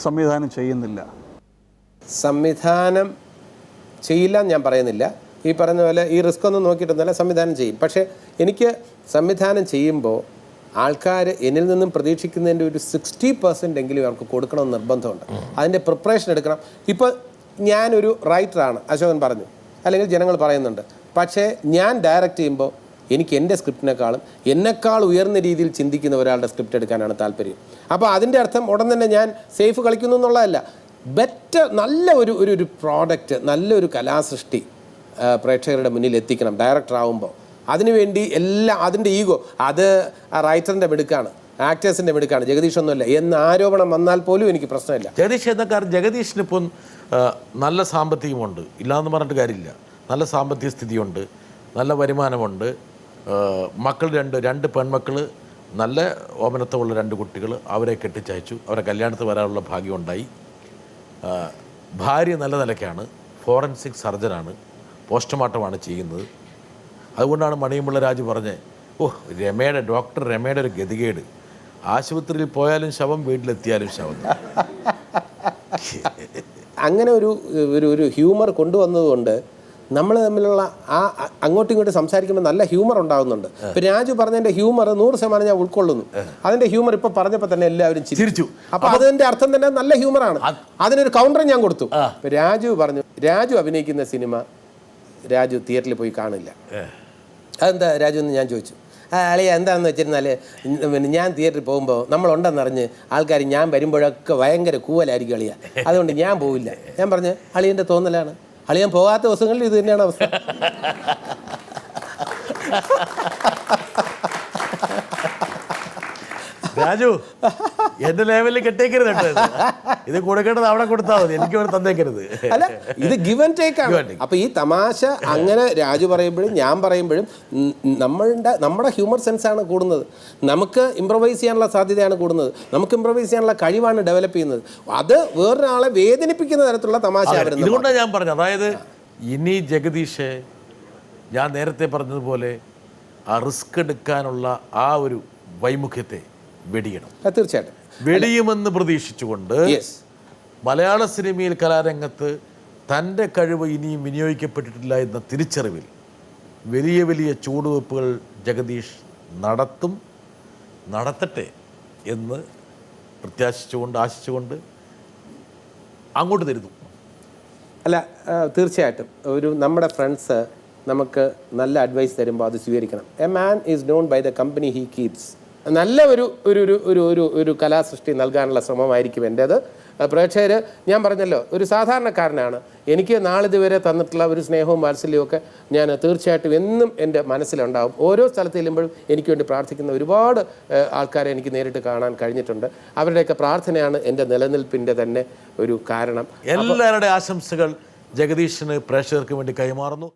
സംവിധാനം ചെയ്യുന്നില്ല? സംവിധാനം ചെയ്യില്ല എന്ന് ഞാൻ പറയുന്നില്ല. ഈ പറഞ്ഞ പോലെ ഈ റിസ്ക് ഒന്നും നോക്കിയിട്ടൊന്നുമല്ല, സംവിധാനം ചെയ്യും. പക്ഷേ എനിക്ക് സംവിധാനം ചെയ്യുമ്പോൾ ആൾക്കാർ എന്നിൽ നിന്നും പ്രതീക്ഷിക്കുന്നതിൻ്റെ ഒരു 60% എങ്കിലും അവർക്ക് കൊടുക്കണമെന്ന് നിർബന്ധമുണ്ട്. അതിൻ്റെ പ്രിപ്പറേഷൻ എടുക്കണം. ഇപ്പോൾ ഞാനൊരു റൈറ്ററാണ്, അശോകൻ പറഞ്ഞു, അല്ലെങ്കിൽ ജനങ്ങൾ പറയുന്നുണ്ട്. പക്ഷേ ഞാൻ ഡയറക്റ്റ് ചെയ്യുമ്പോൾ എനിക്ക് എൻ്റെ സ്ക്രിപ്റ്റിനേക്കാളും എന്നെക്കാൾ ഉയർന്ന രീതിയിൽ ചിന്തിക്കുന്ന ഒരാളുടെ സ്ക്രിപ്റ്റ് എടുക്കാനാണ് താല്പര്യം. അപ്പോൾ അതിൻ്റെ അർത്ഥം ഉടൻ തന്നെ ഞാൻ സേഫ് കളിക്കുന്നു എന്നുള്ളതല്ല. ബെറ്റർ നല്ല ഒരു പ്രോഡക്റ്റ്, നല്ലൊരു കലാസൃഷ്ടി പ്രേക്ഷകരുടെ മുന്നിൽ എത്തിക്കണം ഡയറക്ടർ ആവുമ്പോൾ. അതിനുവേണ്ടി എല്ലാം അതിൻ്റെ ഈഗോ, അത് ആ റൈറ്ററിൻ്റെ മിടുക്കാണ്, ആക്ടേഴ്സിൻ്റെ മിടുക്കാണ്, ജഗദീഷൊന്നുമല്ല എന്ന ആരോപണം വന്നാൽ പോലും എനിക്ക് പ്രശ്നമില്ല. ജഗദീഷ് എന്ന കാരണം ജഗദീഷിനിപ്പം നല്ല സാമ്പത്തികമുണ്ട്, ഇല്ലയെന്ന് പറഞ്ഞിട്ട് കാര്യമില്ല. നല്ല സാമ്പത്തിക സ്ഥിതിയുണ്ട്, നല്ല വരുമാനമുണ്ട്, മക്കൾ രണ്ട് പെൺമക്കൾ, നല്ല ഓമനത്വമുള്ള 2 കുട്ടികൾ, അവരെ കെട്ടിച്ചയച്ചു, അവരെ കല്യാണത്തിന് വരാനുള്ള ഭാഗ്യമുണ്ടായി. ഭാര്യ നല്ല നിലയ്ക്കാണ്, ഫോറൻസിക് സർജനാണ്, പോസ്റ്റ്മോർട്ടമാണ് ചെയ്യുന്നത്. അതുകൊണ്ടാണ് മണിയമ്പിള്ള രാജു പറഞ്ഞത്, ഡോക്ടർ രമയുടെ ഒരു ഗതികേട്, ആശുപത്രിയിൽ പോയാലും ശവം, വീട്ടിലെത്തിയാലും ശവം. അങ്ങനെ ഒരു ഹ്യൂമർ കൊണ്ടുവന്നതുകൊണ്ട് നമ്മൾ തമ്മിലുള്ള ആ അങ്ങോട്ടും ഇങ്ങോട്ടും സംസാരിക്കുമ്പോൾ നല്ല ഹ്യൂമർ ഉണ്ടാകുന്നുണ്ട്. ഇപ്പം രാജു പറഞ്ഞതിൻ്റെ ഹ്യൂമർ 100% ഞാൻ ഉൾക്കൊള്ളുന്നു. അതിൻ്റെ ഹ്യൂമർ ഇപ്പോൾ പറഞ്ഞപ്പോൾ തന്നെ എല്ലാവരും ചിരിച്ചു. അപ്പോൾ അതിൻ്റെ അർത്ഥം തന്നെ നല്ല ഹ്യൂമറാണ്. അതിനൊരു കൗണ്ടർ ഞാൻ കൊടുത്തു. രാജു പറഞ്ഞു, രാജു അഭിനയിക്കുന്ന സിനിമ രാജു തിയേറ്ററിൽ പോയി കാണില്ല. അതെന്താ രാജു എന്ന് ഞാൻ ചോദിച്ചു. അളിയ എന്താണെന്ന് വെച്ചിരുന്നാൽ, ഞാൻ തിയേറ്ററിൽ പോകുമ്പോൾ നമ്മളുണ്ടെന്നറിഞ്ഞ് ആൾക്കാർ ഞാൻ വരുമ്പോഴൊക്കെ ഭയങ്കര കൂവലായിരിക്കും അളിയ, അതുകൊണ്ട് ഞാൻ പോവില്ല. ഞാൻ പറഞ്ഞു, അളിയൻ്റെ തോന്നലാണ്, അളിയൻ പോകാത്ത ദിവസങ്ങളിൽ ഇത് തന്നെയാണ് അവസ്ഥ. രാജു, എന്റെ ലെവലിൽ കെട്ടേക്കരുത് കേട്ടോ. ഇത് കൊടുക്കേണ്ടത് അവിടെ കൊടുത്താൽ മതി, എനിക്ക് ഇവിടെ തന്നേക്കരുത്. അല്ല, ഇത് ഗിവ് ആൻഡ് ടേക്ക് ആണ്. അപ്പൊ ഈ തമാശ അങ്ങനെ രാജു പറയുമ്പോഴും ഞാൻ പറയുമ്പോഴും നമ്മുടെ ഹ്യൂമർ സെൻസ് ആണ് കൂടുന്നത്. നമുക്ക് ഇംപ്രവൈസ് ചെയ്യാനുള്ള സാധ്യതയാണ് കൂടുന്നത്. നമുക്ക് ഇംപ്രവൈസ് ചെയ്യാനുള്ള കഴിവാണ് ഡെവലപ്പ് ചെയ്യുന്നത്. അത് വേറൊരാളെ വേദനിപ്പിക്കുന്ന തരത്തിലുള്ള തമാശ. ഇതുകൊണ്ടാണ് ഞാൻ പറഞ്ഞത്, അതായത് ഇനി ജഗദീഷ് ഞാൻ നേരത്തെ പറഞ്ഞതുപോലെ ആ റിസ്ക് എടുക്കാനുള്ള ആ ഒരു വൈമുഖ്യത്തെ വെടിയണം. തീർച്ചയായിട്ടും വെടിയുമെന്ന് പ്രതീക്ഷിച്ചുകൊണ്ട് മലയാള സിനിമയിൽ കലാരംഗത്ത് തൻ്റെ കഴിവ് ഇനിയും വിനിയോഗിക്കപ്പെട്ടിട്ടില്ല എന്ന തിരിച്ചറിവിൽ വലിയ വലിയ ചുവടുവെപ്പുകൾ ജഗദീഷ് നടത്തട്ടെ എന്ന് പ്രത്യാശിച്ചുകൊണ്ട് ആശിച്ചുകൊണ്ട് അങ്ങോട്ട് തരുന്നു. അല്ല, തീർച്ചയായിട്ടും നമ്മുടെ ഫ്രണ്ട്സ് നമുക്ക് നല്ല അഡ്വൈസ് തരുമ്പോൾ അത് സ്വീകരിക്കണം. A man is known by the company he keeps. നല്ല ഒരു കലാസൃഷ്ടി നൽകാനുള്ള ശ്രമമായിരിക്കും എൻ്റേത്. പ്രേക്ഷകർ, ഞാൻ പറഞ്ഞല്ലോ, ഒരു സാധാരണക്കാരനാണ്. എനിക്ക് നാളിതുവരെ തന്നിട്ടുള്ള ഒരു സ്നേഹവും വാത്സല്യവും ഒക്കെ ഞാൻ തീർച്ചയായിട്ടും എന്നും എൻ്റെ മനസ്സിലുണ്ടാവും. ഓരോ സ്ഥലത്ത് ചെല്ലുമ്പോഴും എനിക്ക് വേണ്ടി പ്രാർത്ഥിക്കുന്ന ഒരുപാട് ആൾക്കാരെ എനിക്ക് നേരിട്ട് കാണാൻ കഴിഞ്ഞിട്ടുണ്ട്. അവരുടെയൊക്കെ പ്രാർത്ഥനയാണ് എൻ്റെ നിലനിൽപ്പിൻ്റെ തന്നെ ഒരു കാരണം. എല്ലാവരുടെ ആശംസകൾ ജഗദീഷിന് പ്രേക്ഷകർക്ക് വേണ്ടി കൈമാറുന്നു.